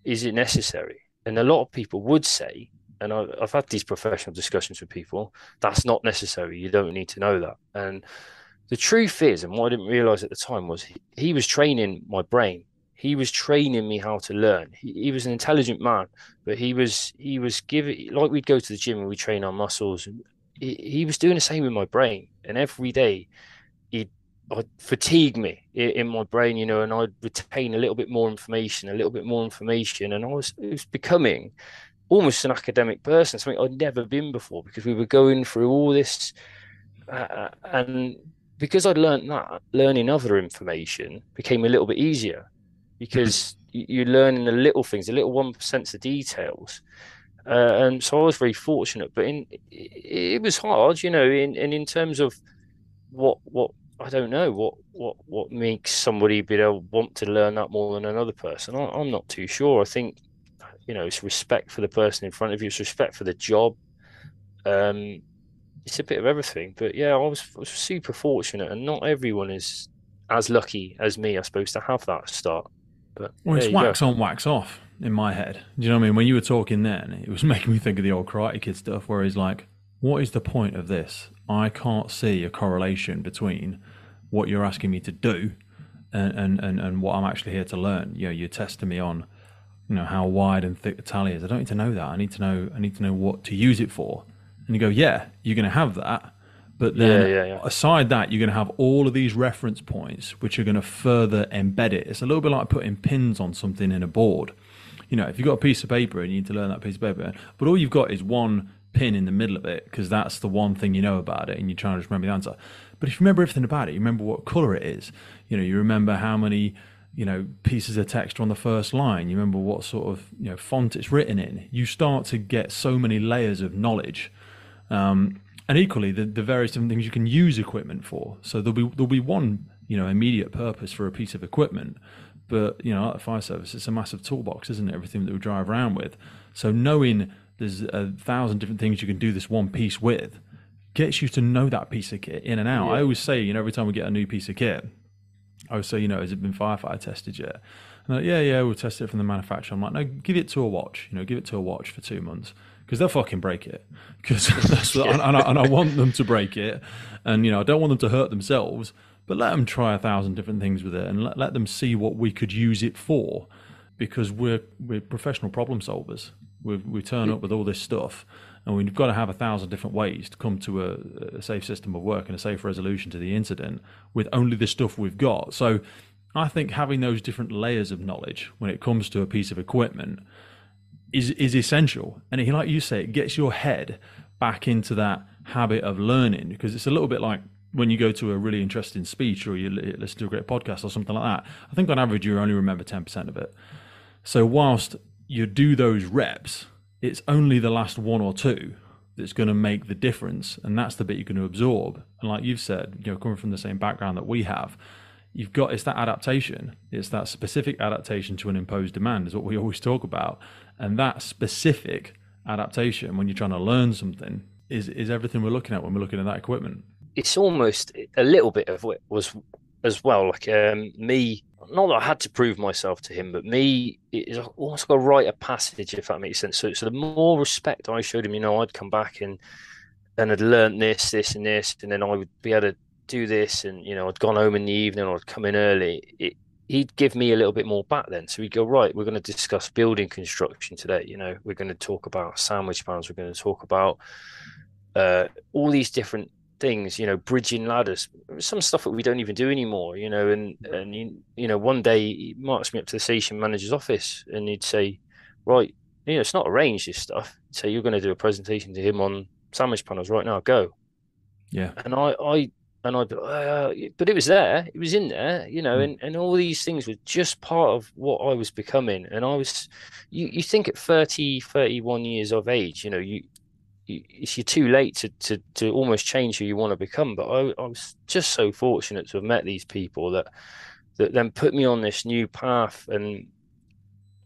is it necessary? And a lot of people would say, and I've had these professional discussions with people, that's not necessary. You don't need to know that. And the truth is, and what I didn't realize at the time was he was training my brain. He was training me how to learn. He was an intelligent man, but he was giving, like, we'd go to the gym and we train our muscles. And he was doing the same with my brain. And every day he'd I'd fatigue me in my brain, and I'd retain a little bit more information, and it was becoming almost an academic person, something I'd never been before, because we were going through all this, and because I'd learned that, learning other information became a little bit easier, because you're learning the little things, the little 1% of details. And so I was very fortunate, but it was hard, in terms of what I don't know what makes somebody be able want to learn that more than another person. I'm not too sure. I think it's respect for the person in front of you, it's respect for the job. Um, it's a bit of everything, but yeah, I was super fortunate, and not everyone is as lucky as me, I suppose, to have that start. But Well, there it's you go. wax on, wax off in my head. Do you know what I mean? When you were talking then, it was making me think of the old Karate Kid stuff where he's like, what is the point of this? I can't see a correlation between what you're asking me to do and what I'm actually here to learn. You're testing me on, how wide and thick the tally is. I don't need to know that. I need to know what to use it for. And you go, yeah, you're going to have that. But Yeah, then yeah, yeah, aside that, you're going to have all of these reference points, which are going to further embed it. It's a little bit like putting pins on something in a board. If you've got a piece of paper and you need to learn that piece of paper, but all you've got is one pin in the middle of it because that's the one thing you know about it and you're trying to just remember the answer. But if you remember everything about it, you remember what color it is. You remember how many pieces of text are on the first line. You remember what sort of font it's written in. You start to get so many layers of knowledge. And equally, the various different things you can use equipment for. So there'll be one immediate purpose for a piece of equipment, but like the fire service, it's a massive toolbox, isn't it? Everything that we drive around with. So knowing there's 1,000 different things you can do this one piece with gets you to know that piece of kit in and out. yeah, I always say, every time we get a new piece of kit, I would say, has it been firefighter tested yet? And like, yeah, we'll test it from the manufacturer. I'm like, no, give it to a watch. Give it to a watch for 2 months because they'll fucking break it. Because yeah. and I want them to break it, and I don't want them to hurt themselves. But let them try 1,000 different things with it, and let them see what we could use it for. Because we're professional problem solvers. We turn up with all this stuff, and we've got to have 1,000 different ways to come to a safe system of work and a safe resolution to the incident with only the stuff we've got. So I think having those different layers of knowledge when it comes to a piece of equipment is essential. And like you say, it gets your head back into that habit of learning, because it's a little bit like when you go to a really interesting speech or you listen to a great podcast or something like that. I think on average you only remember 10% of it. So whilst you do those reps, it's only the last one or two that's going to make the difference, and that's the bit you're going to absorb. And like you've said, coming from the same background that we have, it's that adaptation. It's that specific adaptation to an imposed demand is what we always talk about. And that specific adaptation when you're trying to learn something is everything we're looking at when we're looking at that equipment. It's almost a little bit of what was as well, like me, not that I had to prove myself to him, but me, it's almost got to write a passage, if that makes sense. So the more respect I showed him, I'd come back and I'd learned this and this, and then I would be able to do this, and I'd gone home in the evening or I'd come in early. He'd give me a little bit more back then. So he'd go, right, we're going to discuss building construction today. We're going to talk about sandwich pans. We're going to talk about all these different things, bridging ladders, some stuff that we don't even do anymore, one day he marks me up to the station manager's office and he'd say, right, it's not arranged, this stuff. So you're going to do a presentation to him on sandwich panels right now, go. Yeah. And I'd be like, but it was there, it was in there, and all these things were just part of what I was becoming. And you think at 30, 31 years of age, you're too late to almost change who you want to become. But I was just so fortunate to have met these people that then put me on this new path and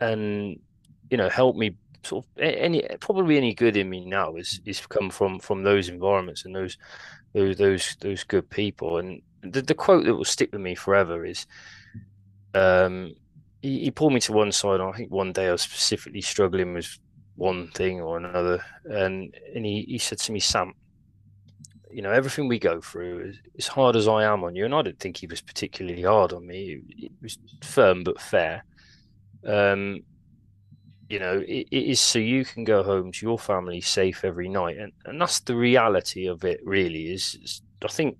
help me sort of any good in me now is come from those environments and those good people. And the quote that will stick with me forever is he pulled me to one side, and I think one day I was specifically struggling with one thing or another, and he said to me, Sam, everything we go through, as hard as I am on you, and I didn't think he was particularly hard on me, it was firm but fair. It is so you can go home to your family safe every night, and that's the reality of it. Really, is I think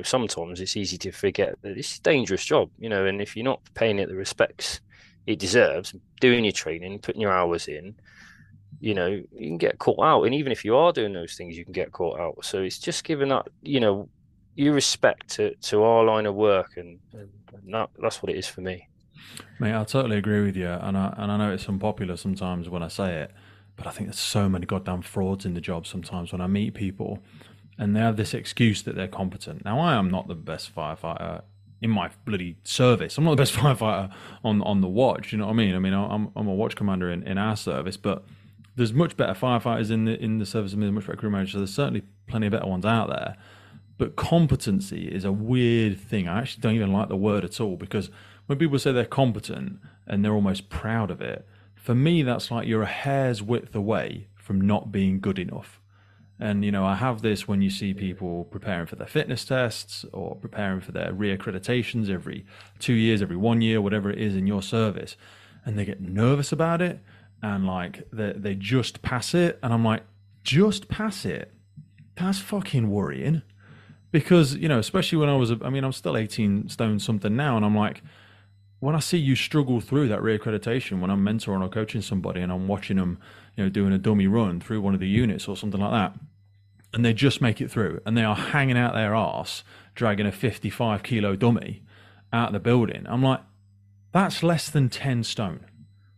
sometimes it's easy to forget that it's a dangerous job, and if you're not paying it the respects it deserves, doing your training, putting your hours in, you can get caught out. And even if you are doing those things, you can get caught out. So it's just giving that, your respect to our line of work, and that's what it is for me. Mate, I totally agree with you, and I know it's unpopular sometimes when I say it, but I think there's so many goddamn frauds in the job sometimes when I meet people, and they have this excuse that they're competent. Now, I am not the best firefighter in my bloody service. I'm not the best firefighter on the watch. You know what I mean? I mean, I'm a watch commander in our service, but there's much better firefighters in the service, and there's much better crew managers. So there's certainly plenty of better ones out there. But competency is a weird thing. I actually don't even like the word at all, because when people say they're competent and they're almost proud of it, for me, that's like you're a hair's width away from not being good enough. And, I have this when you see people preparing for their fitness tests or preparing for their reaccreditations every 2 years, every 1 year, whatever it is in your service, and they get nervous about it, and like they just pass it. And I'm like, just pass it? That's fucking worrying. Because, especially when I'm still 18 stone something now, and I'm like, when I see you struggle through that reaccreditation, when I'm mentoring or coaching somebody and I'm watching them, doing a dummy run through one of the units or something like that, and they just make it through, and they are hanging out their arse, dragging a 55 kilo dummy out of the building, I'm like, that's less than 10 stone.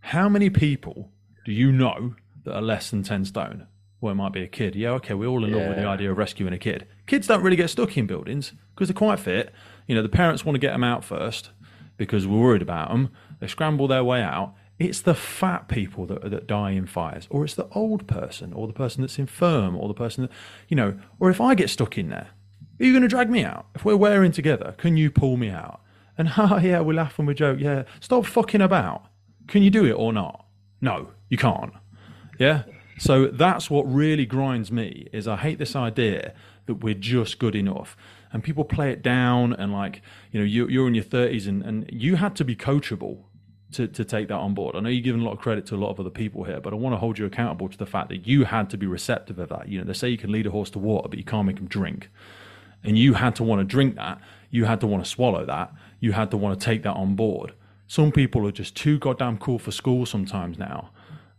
How many people do you know that are less than 10 stone? Well, it might be a kid. Yeah, okay, we're all in love with the idea of rescuing a kid. Kids don't really get stuck in buildings because they're quite fit. The parents want to get them out first because we're worried about them. They scramble their way out. It's the fat people that die in fires, or it's the old person, or the person that's infirm, or the person that, or if I get stuck in there, are you going to drag me out? If we're wearing together, can you pull me out? And yeah, we laugh and we joke. Yeah, stop fucking about. Can you do it or not? No, you can't. Yeah. So that's what really grinds me, is I hate this idea that we're just good enough. And people play it down, and like, you're in your 30s and you had to be coachable to take that on board. I know you're giving a lot of credit to a lot of other people here, but I want to hold you accountable to the fact that you had to be receptive of that. They say you can lead a horse to water, but you can't make him drink. And you had to want to drink that. You had to want to swallow that. You had to want to take that on board. Some people are just too goddamn cool for school sometimes now.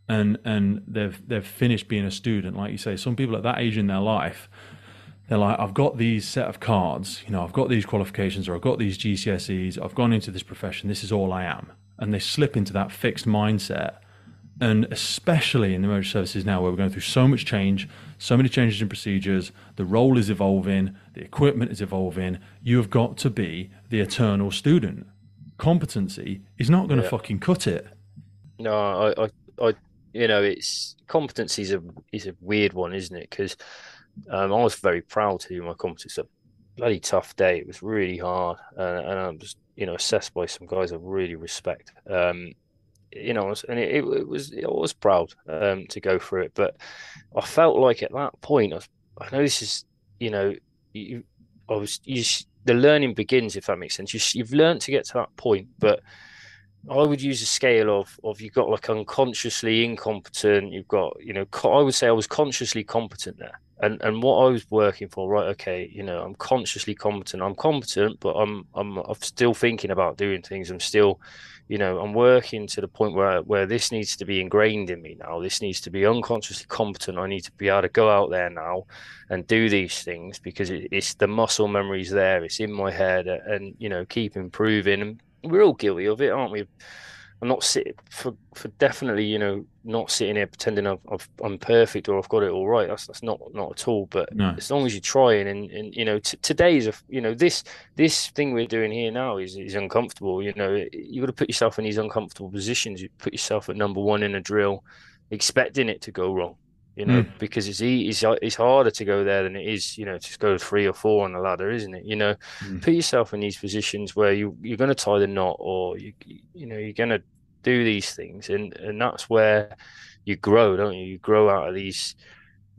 And they've finished being a student. Like you say, some people at that age in their life, they're like, I've got these set of cards, I've got these qualifications, or I've got these GCSEs, I've gone into this profession, this is all I am. And they slip into that fixed mindset. And especially in the emergency services now, where we're going through so much change, so many changes in procedures, the role is evolving, the equipment is evolving, you have got to be the eternal student. Competency is not going to fucking cut it. No, I it's competency is a weird one, isn't it? Because I was very proud to do my competency. It's a bloody tough day. It was really hard, and I was assessed by some guys I really respect. And I was proud to go through it, but I felt like at that point, I know this is the learning begins, if that makes sense. You've learned to get to that point, but I would use a scale of you've got like unconsciously incompetent. You've got, I would say I was consciously competent there. And what I was working for, right? Okay, I'm consciously competent. I'm competent, but I'm still thinking about doing things. I'm still, I'm working to the point where this needs to be ingrained in me now. This needs to be unconsciously competent. I need to be able to go out there now and do these things because it's the muscle memory's there. It's in my head, and keep improving. We're all guilty of it, aren't we? I'm not sitting for definitely, not sitting here pretending I'm perfect or I've got it all right. That's not at all. But No. as long as you're trying, and today is this thing we're doing here now is uncomfortable. You got to put yourself in these uncomfortable positions. You put yourself at number one in a drill, expecting it to go wrong. Because it's harder to go there than it is, to just go 3 or 4 on the ladder, isn't it? Put yourself in these positions where you're going to tie the knot, or you're going to do these things, and that's where you grow, don't you? You grow out of these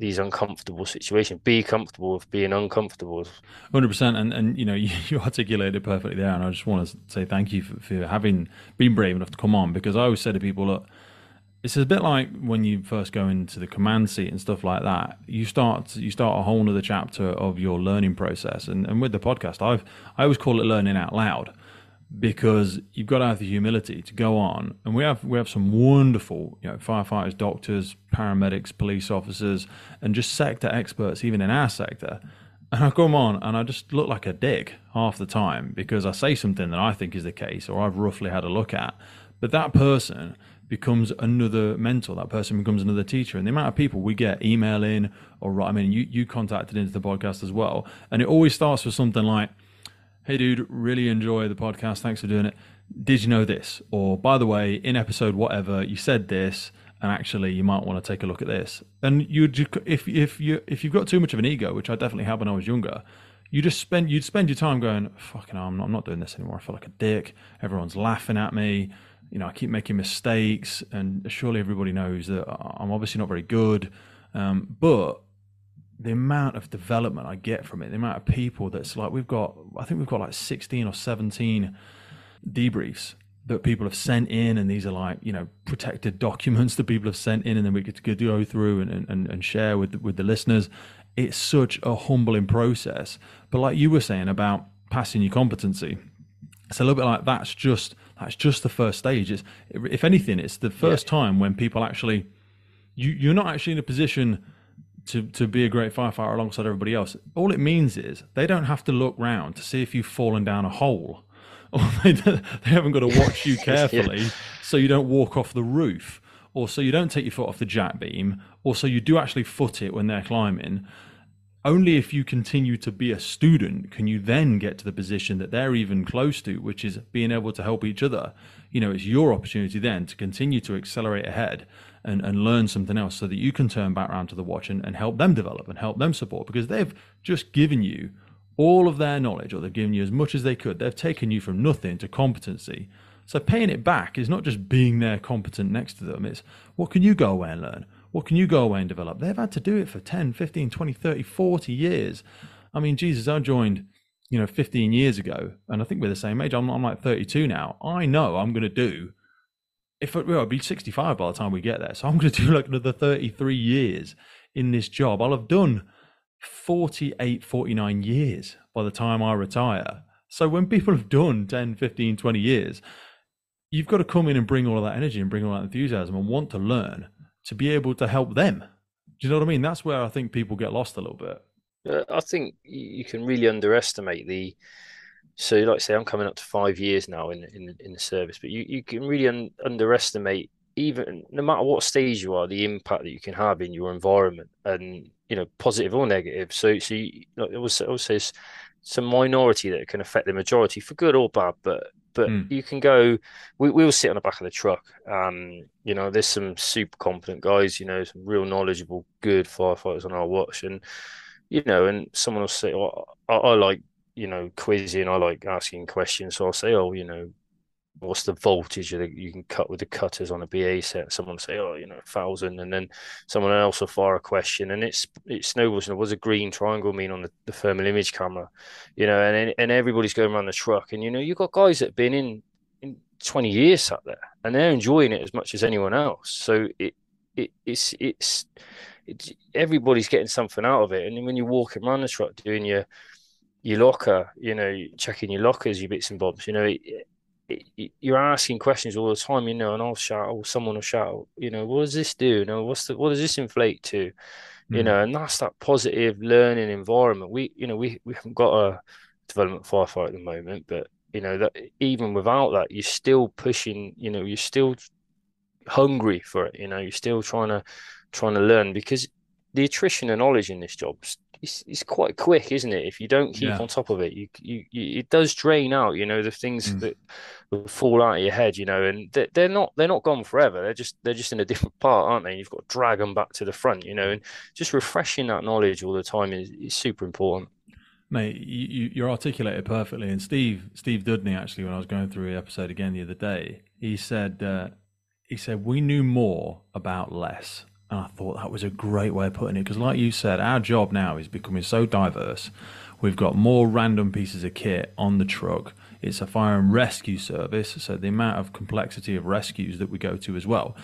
uncomfortable situations. Be comfortable with being uncomfortable. 100%. And you articulated it perfectly there. And I just want to say thank you for having been brave enough to come on, because I always say to people, look, It's a bit like when you first go into the command seat and stuff like that. You start a whole nother chapter of your learning process. And with the podcast, I always call it learning out loud, because you've got to have the humility to go on. And we have some wonderful, firefighters, doctors, paramedics, police officers, and just sector experts, even in our sector. And I come on and I just look like a dick half the time because I say something that I think is the case or I've roughly had a look at. But that person becomes another mentor. That person becomes another teacher. And the amount of people we get emailing or, I mean, you contacted into the podcast as well. And it always starts with something like, hey, dude, really enjoy the podcast. Thanks for doing it. Did you know this? Or, by the way, in episode whatever, you said this, and actually you might want to take a look at this. And if you've got too much of an ego, which I definitely had when I was younger, you'd spend your time going, fucking hell, I'm not doing this anymore. I feel like a dick. Everyone's laughing at me. I keep making mistakes, and surely everybody knows that I'm obviously not very good. But the amount of development I get from it, the amount of people that's like, I think we've got like 16 or 17 debriefs that people have sent in, and these are like, protected documents that people have sent in, and then we get to go through and share with the listeners. It's such a humbling process. But like you were saying about passing your competency, it's a little bit like that's just the first stage. If anything, it's the first time when people actually, you're not actually in a position to be a great firefighter alongside everybody else. All it means is they don't have to look round to see if you've fallen down a hole, or they haven't got to watch you carefully so you don't walk off the roof, or so you don't take your foot off the jack beam, or so you do actually foot it when they're climbing. Only if you continue to be a student can you then get to the position that they're even close to, which is being able to help each other. It's your opportunity then to continue to accelerate ahead and learn something else so that you can turn back around to the watch and help them develop and help them support, because they've just given you all of their knowledge, or they've given you as much as they could. They've taken you from nothing to competency. So paying it back is not just being there competent next to them. It's what can you go away and learn? What can you go away and develop? They've had to do it for 10, 15, 20, 30, 40 years. I mean, Jesus, I joined, 15 years ago, and I think we're the same age. I'm like 32 now. I know I'm going to do, I'll be 65 by the time we get there. So I'm going to do like another 33 years in this job. I'll have done 48, 49 years by the time I retire. So when people have done 10, 15, 20 years, you've got to come in and bring all of that energy and bring all that enthusiasm and want to learn to be able to help them. Do you know what I mean? That's where I think people get lost a little bit. I think you can really underestimate so like I say, I'm coming up to 5 years now in the service, but you can really underestimate, even no matter what stage you are, the impact that you can have in your environment, and positive or negative. So it was also some minority that can affect the majority for good or bad, but you can go. We'll sit on the back of the truck. There's some super competent guys. Some real knowledgeable, good firefighters on our watch, and and someone will say, "Oh, I like quizzing. I like asking questions." So I'll say, "Oh, what's the voltage that you can cut with the cutters on a BA set?" Someone will say, "Oh, 1,000," and then someone else will fire a question, and it snowballs. What does a green triangle mean on the thermal image camera? And everybody's going around the truck, and you've got guys that have been in 20 years sat there, and they're enjoying it as much as anyone else. So it's everybody's getting something out of it. And then when you're walking around the truck doing your locker, checking your lockers, your bits and bobs, you're asking questions all the time, and I'll shout, or someone will shout, what does this do? What does this inflate to? And that's that positive learning environment. We haven't got a development firefighter at the moment, but that even without that, you're still pushing, you're still hungry for it, you're still trying to learn, because the attrition of knowledge in this job is quite quick, isn't it? If you don't keep on top of it, it does drain out, the things that will fall out of your head, and they're not gone forever. They're just in a different part, aren't they? And you've got to drag them back to the front, and just refreshing that knowledge all the time is super important. Mate, you're articulated perfectly. And Steve Dudney, actually, when I was going through the episode again the other day, he said we knew more about less. And I thought that was a great way of putting it, because like you said, our job now is becoming so diverse. We've got more random pieces of kit on the truck. It's a fire and rescue service, so the amount of complexity of rescues that we go to as well.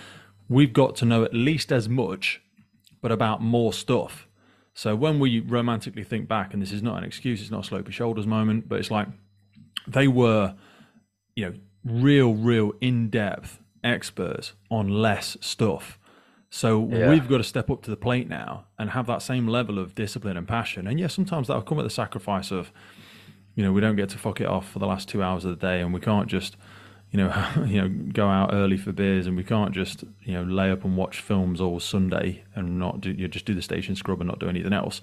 we've got to know at least as much, but about more stuff. So when we romantically think back, and this is not an excuse, it's not a slope your shoulders moment, but it's like they were, real in-depth experts on less stuff. So we've got to step up to the plate now and have that same level of discipline and passion. And sometimes that'll come at the sacrifice of, we don't get to fuck it off for the last 2 hours of the day, and we can't just, go out early for beers, and we can't just, lay up and watch films all Sunday and not do, just do the station scrub and not do anything else.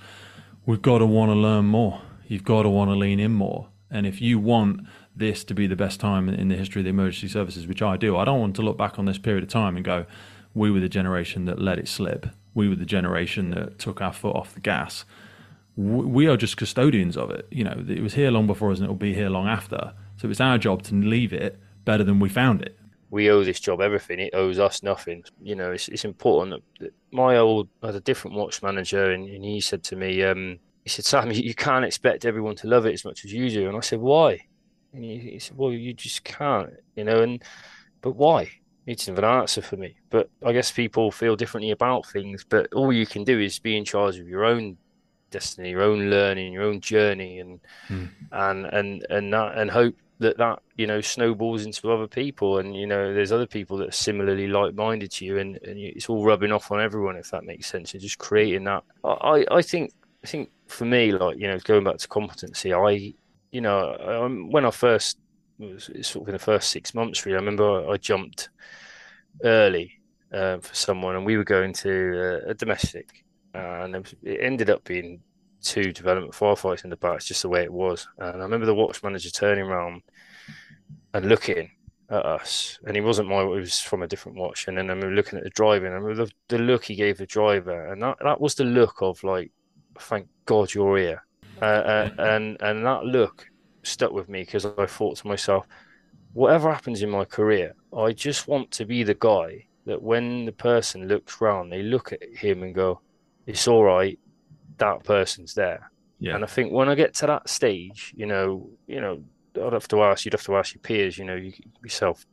We've got to want to learn more. You've got to want to lean in more. And if you want this to be the best time in the history of the emergency services, which I do, I don't want to look back on this period of time and go, we were the generation that let it slip. We were the generation that took our foot off the gas. We are just custodians of it. It was here long before us, and it will be here long after. So it's our job to leave it better than we found it. We owe this job everything. It owes us nothing. It's important that I had a different watch manager, and he said to me, he said, Sam, you can't expect everyone to love it as much as you do. And I said, why? And he said, well, you just can't, but why? He didn't have an answer for me. But I guess people feel differently about things, but all you can do is be in charge of your own destiny, your own learning, your own journey, and hope that snowballs into other people, and there's other people that are similarly like-minded to you, and it's all rubbing off on everyone, if that makes sense. And just creating that. I think for me, going back to competency, when I first was sort of in the first 6 months, really, I remember I jumped early for someone, and we were going to a domestic, and it ended up being 2 development firefighters in the back. It's just the way it was. And I remember the watch manager turning around and looking at us, and he wasn't he was from a different watch. And then I remember looking at the driver, and I remember the look he gave the driver, and that was the look of like, thank God you're here. And that look stuck with me, because I thought to myself, whatever happens in my career, I just want to be the guy that when the person looks round, they look at him and go, it's all right, that person's there. Yeah. And I think when I get to that stage, you'd have to ask your peers, yourself,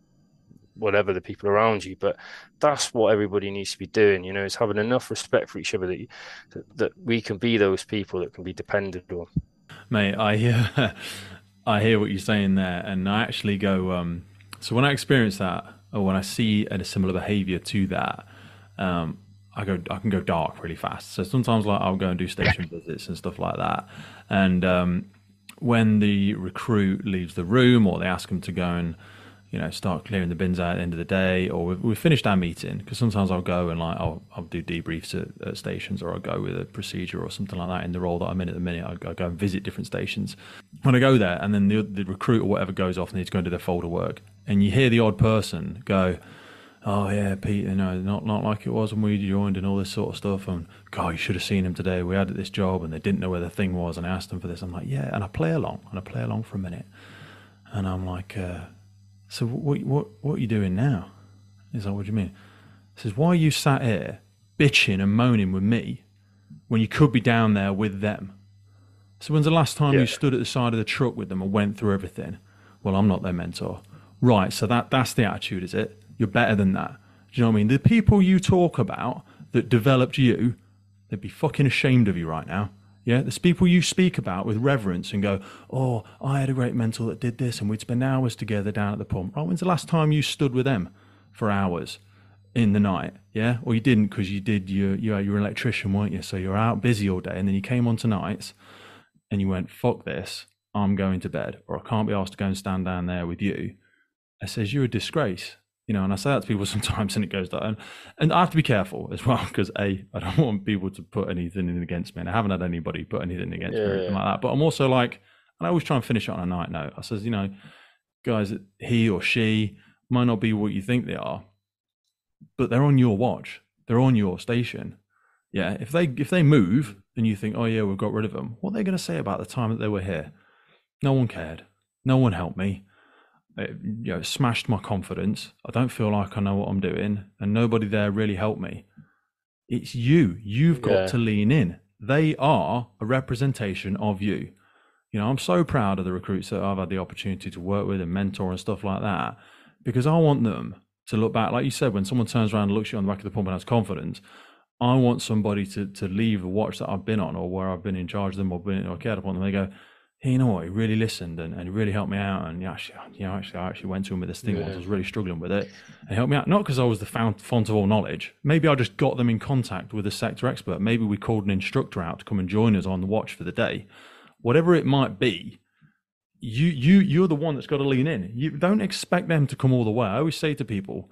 whatever, the people around you, but that's what everybody needs to be doing, is having enough respect for each other that we can be those people that can be depended on. Mate, I hear what you're saying there, and I actually go, so when I experience that, or when I see a similar behavior to that, I can go dark really fast. So sometimes I'll go and do station visits and stuff like that. And when the recruit leaves the room, or they ask them to go and start clearing the bins out at the end of the day, or we've finished our meeting, because sometimes I'll go and I'll do debriefs at stations, or I'll go with a procedure or something like that in the role that I'm in at the minute. I go and visit different stations. When I go there, and then the recruit or whatever goes off and needs to go and do their folder work, and you hear the odd person go, oh yeah, Pete, not like it was when we joined, and all this sort of stuff, and God, you should have seen him today. We had this job and they didn't know where the thing was, and I asked them for this. I'm like, yeah, and I play along for a minute, and I'm like, so what are you doing now? He's like, what do you mean? He says, why are you sat here bitching and moaning with me when you could be down there with them? So when's the last time you stood at the side of the truck with them and went through everything? Well, I'm not their mentor. Right, so that's the attitude, is it? You're better than that. Do you know what I mean? The people you talk about that developed you, they'd be fucking ashamed of you right now. Yeah, there's people you speak about with reverence and go, oh, I had a great mentor that did this, and we'd spend hours together down at the pump. Right, when's the last time you stood with them for hours in the night? Yeah, or you didn't, because you're an electrician, weren't you? So you're out busy all day, and then you came on to nights and you went, fuck this, I'm going to bed, or I can't be asked to go and stand down there with you. I says, you're a disgrace. And I say that to people sometimes, and it goes down. And I have to be careful as well, because I don't want people to put anything in against me, and I haven't had anybody put anything against me or anything like that. But I'm also like, and I always try and finish it on a night note. I says, guys, he or she might not be what you think they are, but they're on your watch. They're on your station. Yeah, if they move and you think, oh yeah, we've got rid of them, what are they going to say about the time that they were here? No one cared. No one helped me. It smashed my confidence. I don't feel like I know what I'm doing, and nobody there really helped me. It's you. You've got to lean in. They are a representation of you. I'm so proud of the recruits that I've had the opportunity to work with and mentor and stuff like that, because I want them to look back. Like you said, when someone turns around and looks you on the back of the pump and has confidence, I want somebody to leave the watch that I've been on or where I've been in charge of them or cared upon them. They go, hey, you know what? He really listened and he really helped me out. And I actually went to him with this thing once. I was really struggling with it, and he helped me out. Not because I was the font of all knowledge. Maybe I just got them in contact with a sector expert. Maybe we called an instructor out to come and join us on the watch for the day. Whatever it might be, you're the one that's got to lean in. You don't expect them to come all the way. I always say to people,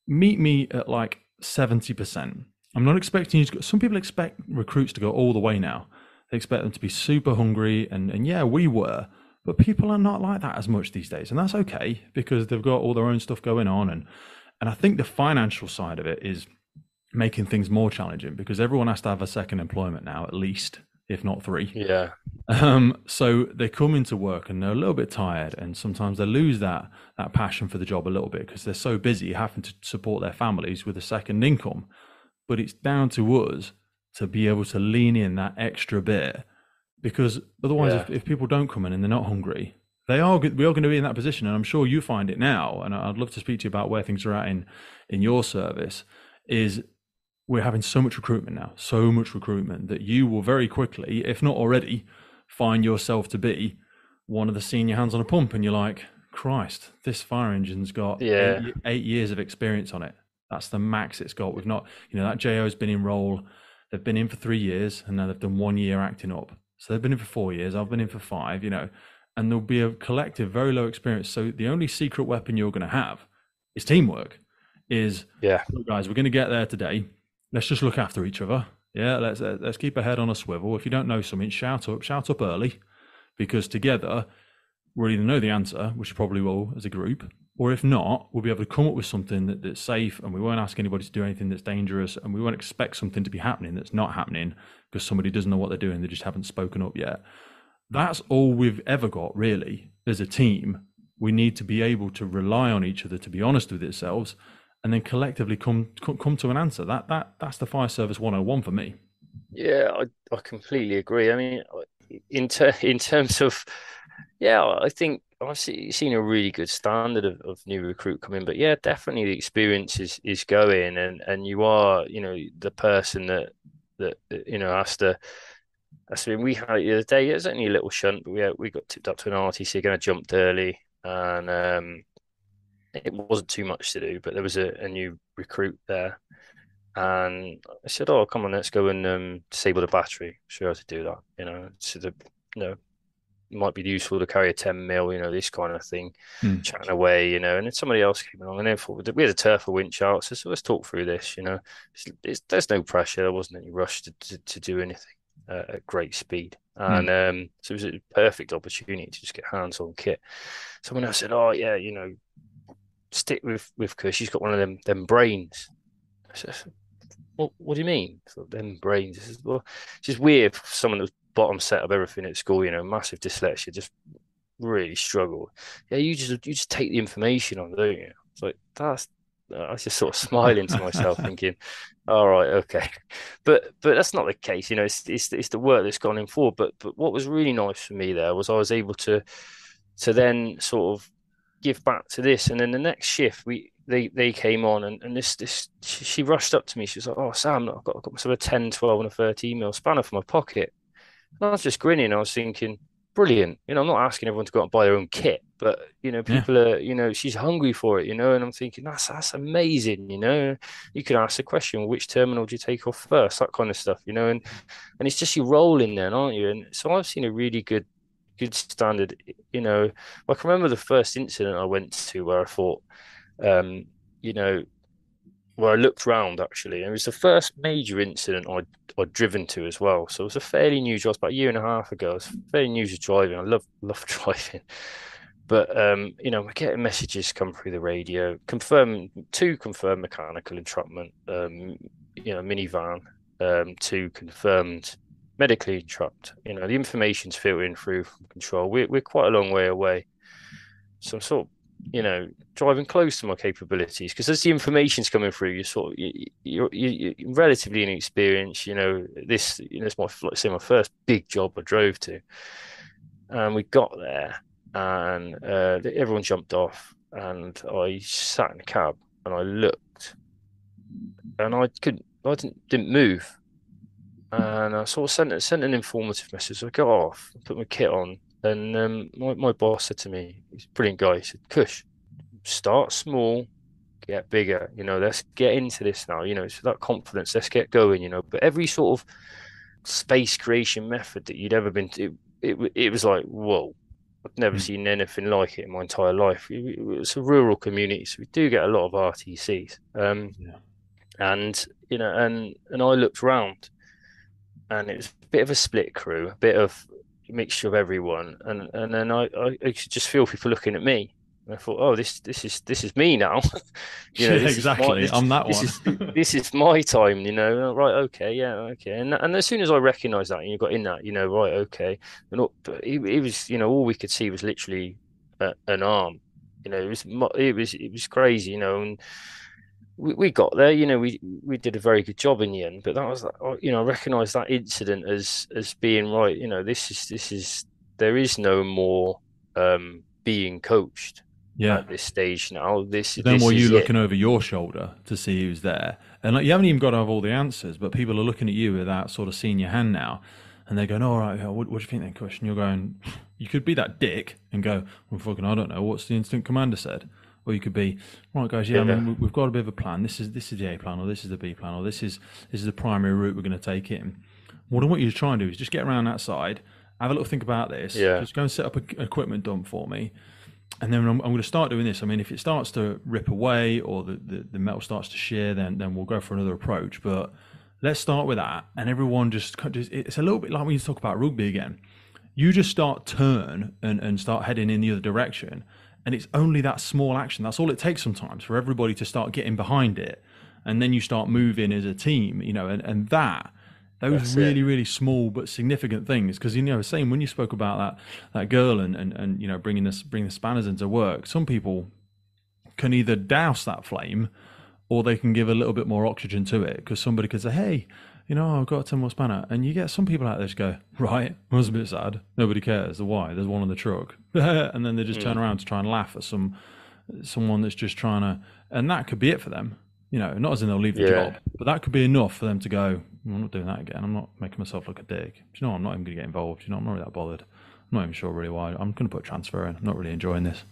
meet me at like 70%. I'm not expecting you to go. Some people expect recruits to go all the way now. They expect them to be super hungry, and yeah, we were, but people are not like that as much these days, and that's okay because they've got all their own stuff going on, and I think the financial side of it is making things more challenging because everyone has to have a second employment now, at least, if not three. Yeah. So they come into work and they're a little bit tired, and sometimes they lose that passion for the job a little bit because they're so busy having to support their families with a second income. But it's down to us to be able to lean in that extra bit, because otherwise, if people don't come in and they're not hungry, we are going to be in that position. And I'm sure you find it now. And I'd love to speak to you about where things are at in your service. Is we're having so much recruitment now, that you will very quickly, if not already, find yourself to be one of the senior hands on a pump, and you're like, Christ, this fire engine's got 8 years of experience on it. That's the max it's got. We've not, that JO's been in role. They've been in for 3 years, and now they've done 1 year acting up. So they've been in for 4 years. I've been in for 5, and there'll be a collective, very low experience. So the only secret weapon you're going to have is teamwork. Look, guys, we're going to get there today. Let's just look after each other. Yeah, let's keep our head on a swivel. If you don't know something, shout up early, because together we'll either know the answer, which we probably will as a group, or if not, we'll be able to come up with something that's safe, and we won't ask anybody to do anything that's dangerous, and we won't expect something to be happening that's not happening because somebody doesn't know what they're doing. They just haven't spoken up yet. That's all we've ever got, really, as a team. We need to be able to rely on each other, to be honest with ourselves, and then collectively come to an answer. That's the fire service 101 for me. Yeah, I completely agree. I mean, in terms of, I think I've seen a really good standard of new recruit coming, but yeah, definitely the experience is going, and you are, the person that has to. I mean, we had it the other day. It was only a little shunt, but we got tipped up to an RTC. Again, I jumped early, and it wasn't too much to do, but there was a new recruit there, and I said, "Oh, come on, let's go and disable the battery. I'm sure how to do that." So it might be useful to carry a 10 mil, this kind of thing, chatting away, and then somebody else came along, and then we had a turf winch out, so let's talk through this, there's no pressure, there wasn't any rush to do anything at great speed, and so it was a perfect opportunity to just get hands-on kit. Someone else said, "Oh yeah, stick with Kush, she's got one of them brains." I said, what do you mean? So them brains? This is, well, it's just weird for someone that was bottom set of everything at school, massive dyslexia, just really struggled. Yeah, you just take the information on, don't you? It's like, I was just sort of smiling to myself, thinking, all right, okay, but that's not the case. It's the work that's gone in forward. But what was really nice for me there was I was able to then sort of give back to this, and then the next shift they came on, and this she rushed up to me. She was like, "Oh, Sam, I've got myself a 10, 12, and a 13 mil spanner for my pocket." And I was just grinning. I was thinking, brilliant. I'm not asking everyone to go out and buy their own kit, but people are, she's hungry for it, and I'm thinking that's amazing. You could ask the question, which terminal do you take off first? That kind of stuff, and it's just you rolling then, aren't you? And so I've seen a really good standard. I can remember the first incident I went to where I thought, where I looked round actually, and it was the first major incident I'd driven to as well. So it was a fairly new job, about a year and a half ago. I was fairly new to driving. I love driving, but we're getting messages come through the radio, confirm mechanical entrapment, minivan, to confirmed medically entrapped. The information's filtering through from control. We're quite a long way away, so I'm sort of driving close to my capabilities, because as the information's coming through, you're relatively inexperienced. This it's my first big job I drove to, and we got there, and everyone jumped off, and I sat in the cab and I looked, and I didn't move. And I sort of sent an informative message. I got off, put my kit on, and my boss said to me, he's a brilliant guy. He said, "Kush, start small, get bigger. Let's get into this now. It's that confidence. Let's get going. But every sort of space creation method that you'd ever been to, it was like, whoa. I've never Mm. seen anything like it in my entire life. It's a rural community, so we do get a lot of RTCs. Yeah. And I looked around, and it was a bit of a split crew, a bit of a mixture of everyone, and then I could just feel people looking at me. And I thought, oh, this is me now. Yeah, This is my exactly. I'm that this one. is this is my time. Right? Okay, yeah, okay. And as soon as I recognised that, and you got in that, right, okay. But it was, all we could see was literally an arm. It was crazy, and we got there. We did a very good job in the end. But that was, I recognise that incident as being right. This is there is no more being coached Yeah. at this stage now. This But then were this you is it. looking over your shoulder to see who's there? And like you haven't even got to have all the answers, but people are looking at you with that sort of seeing your hand now, and they're going, "All right, what do you think then, Kush?" And you're going, you could be that dick and go, "Well, fucking, I don't know. What's the incident commander said?" Or you could be, "Right, guys, yeah, I Yeah, mean, we've got a bit of a plan. This is the A plan, or this is the B plan, or this is the primary route we're going to take in." What I want you to try and do is just get around that side, have a little think about this, yeah, just go and set up an equipment dump for me, and then I'm going to start doing this. I mean, if it starts to rip away or the metal starts to shear, then we'll go for another approach. But let's start with that. And everyone just it's a little bit like when you talk about rugby again. You just start turn and start heading in the other direction. And it's only that small action. That's all it takes sometimes for everybody to start getting behind it. And then you start moving as a team, and that those that's it. really, really small but significant things. Because same when you spoke about that girl and bringing the spanners into work. Some people can either douse that flame, or they can give a little bit more oxygen to it. Because somebody could say, "Hey, I've got a 10 more spanner," and you get some people out there just go, "Right, that was a bit sad. Nobody cares. Why? There's one on the truck," and then they just turn Mm, around to try and laugh at someone that's just trying to, and that could be it for them. Not as in they'll leave the yeah, job, but that could be enough for them to go, "I'm not doing that again. I'm not making myself look a dick. Do you know, I'm not even going to get involved. I'm not really that bothered. I'm not even sure really why. I'm going to put a transfer in. I'm not really enjoying this."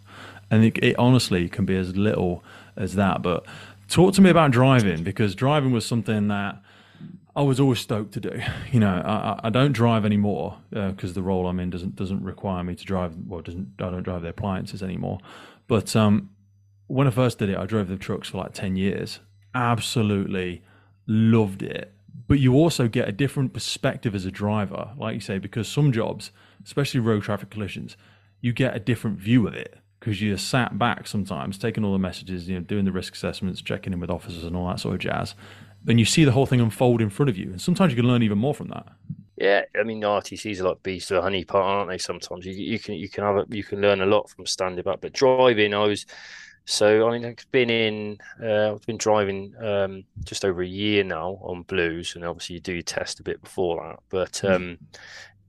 And it honestly can be as little as that. But talk to me about driving, because driving was something that I was always stoked to do. I don't drive anymore because the role I'm in doesn't require me to drive. Well, doesn't I don't drive the appliances anymore. But when I first did it, I drove the trucks for like 10 years. Absolutely loved it. But you also get a different perspective as a driver, like you say, because some jobs, especially road traffic collisions, you get a different view of it because you're sat back sometimes, taking all the messages, doing the risk assessments, checking in with officers and all that sort of jazz. And you see the whole thing unfold in front of you. And sometimes you can learn even more from that. yeah. I mean, RTCs are like bees to a honey pot, aren't they? Sometimes you can learn a lot from standing back. But driving, I mean, I've been driving just over a year now on blues, and obviously you do your test a bit before that. But Mm.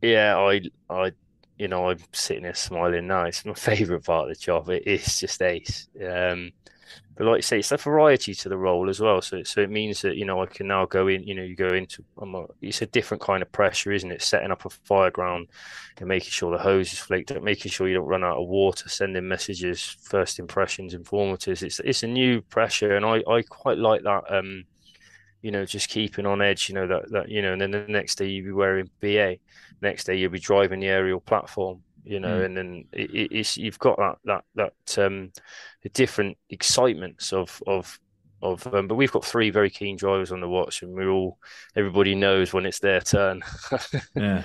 yeah, I'm sitting there smiling now. It's my favorite part of the job. It is just ace. But like you say, it's a variety to the role as well. So it means that I can now go in. You go into it's a different kind of pressure, isn't it? Setting up a fire ground and making sure the hose is flaked up, making sure you don't run out of water, sending messages, first impressions, informatives. It's a new pressure, and I quite like that. Just keeping on edge, and then the next day you'll be wearing BA, next day you'll be driving the aerial platform, Mm. and then it's you've got the different excitements of but we've got three very keen drivers on the watch, and everybody knows when it's their turn. Yeah.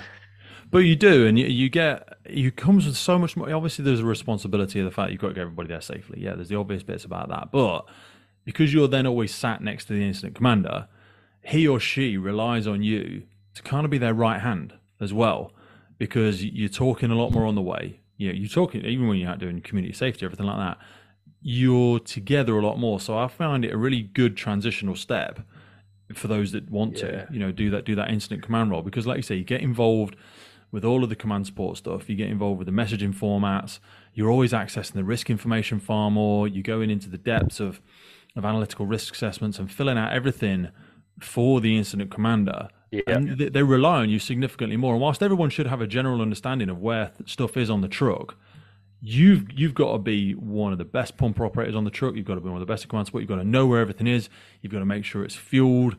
But you do, and you comes with so much more. Obviously, there's a responsibility of the fact you've got to get everybody there safely. Yeah, there's the obvious bits about that. But because you're then always sat next to the incident commander, he or she relies on you to kind of be their right hand as well, because you're talking a lot more on the way. You're talking even when you're out doing community safety, everything like that. You're together a lot more. So I find it a really good transitional step for those that want to, Yeah, do that incident command role, because like you say, you get involved with all of the command support stuff. You get involved with the messaging formats. You're always accessing the risk information far more. You're going into the depths of analytical risk assessments and filling out everything for the incident commander. Yeah. And they rely on you significantly more. And whilst everyone should have a general understanding of where stuff is on the truck, you've got to be one of the best pumper operators on the truck. You've got to be one of the best at command support. You've got to know where everything is. You've got to make sure it's fueled.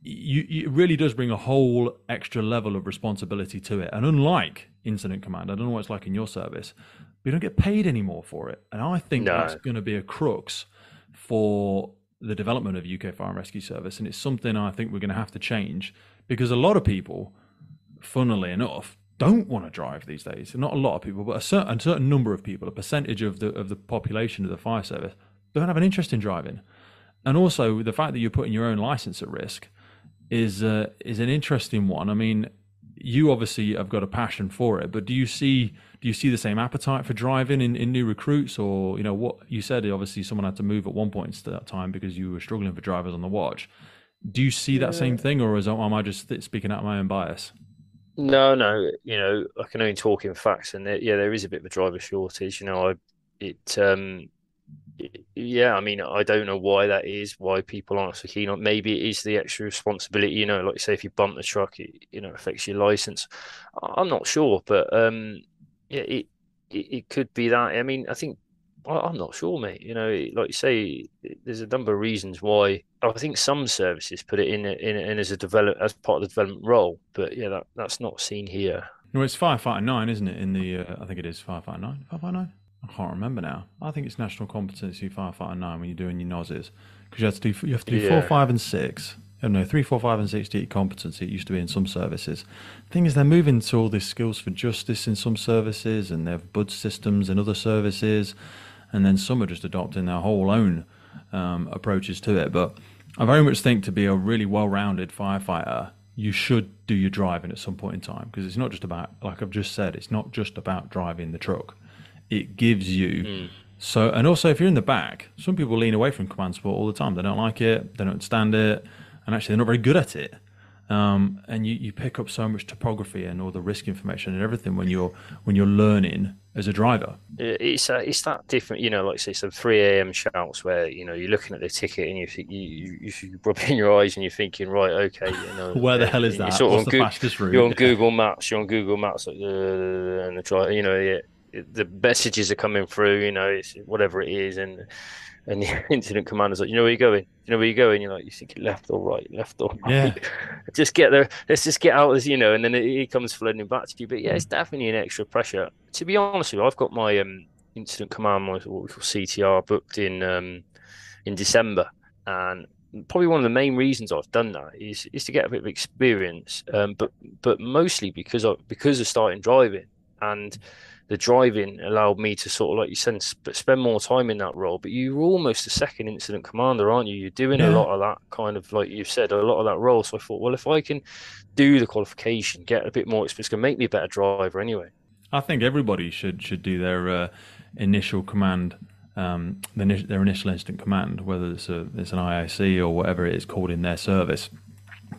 It really does bring a whole extra level of responsibility to it. And unlike incident command, I don't know what it's like in your service, we don't get paid anymore for it. And I think that's going to be a crux for the development of UK Fire and Rescue Service. And it's something I think we're going to have to change, because a lot of people, funnily enough, don't want to drive these days. Not a lot of people, but a certain number of people, a percentage of the population of the fire service, don't have an interest in driving. And also the fact that you're putting your own license at risk is an interesting one. I mean, you obviously have got a passion for it, but do you see the same appetite for driving in new recruits? Or, you know, what you said, obviously someone had to move at one point at that time because you were struggling for drivers on the watch. Do you see that same thing, or am I just speaking out of my own bias? No, you know, I can only talk in facts, and there is a bit of a driver shortage. You know, I mean, I don't know why that is, why people aren't so keen on. Maybe it is the extra responsibility, you know, like you say, if you bump the truck, it affects your license. I'm not sure, but it could be that. I mean, I'm not sure, mate. You know, like you say, there's a number of reasons why. I think some services put it in as part of the development role, but yeah, that's not seen here. No, it's Firefighter 9, isn't it? In the I think it is Firefighter 9. Firefighter 9. I can't remember now. I think it's National Competency Firefighter 9 when you're doing your NOSes, because you have to do 4, 5, and 6. I don't know, 3, 4, 5, and 6 to get competency. It used to be in some services. The thing is, they're moving to all these skills for justice in some services, and they have BUD systems in other services, and then some are just adopting their whole own approaches to it. But I very much think to be a really well-rounded firefighter, you should do your driving at some point in time, because it's not just about, like I've just said, it's not just about driving the truck. It gives you so, and also if you're in the back, some people lean away from command support all the time. They don't like it, they don't understand it, and actually they're not very good at it. And you pick up so much topography and all the risk information and everything when you're learning as a driver. It's that different, you know, like say some 3 a.m. shouts where, you know, you're looking at the ticket and you rub it in your eyes and you're thinking, right, okay, you know, where the hell is that? What's the fastest route? You're on Google Maps, and the drive, you know, the messages are coming through, you know, it's whatever it is, and the incident commander's like, you know where you're going? You know where you're going? You're like, you think left or right? Yeah. Just get there. Let's just get out of this, you know, and then it comes flooding back to you. But yeah, it's definitely an extra pressure. To be honest with you, I've got my incident command, what we call CTR, booked in December, and probably one of the main reasons I've done that is to get a bit of experience, but mostly because of starting driving, and the driving allowed me to sort of, like you said, spend more time in that role. But you're almost a second incident commander, aren't you? You're doing a lot of that kind of, like you've said, a lot of that role. So I thought, well, if I can do the qualification, get a bit more experience, it's going to make me a better driver anyway. I think everybody should do their initial command, their initial instant command, whether it's an IIC or whatever it is called in their service,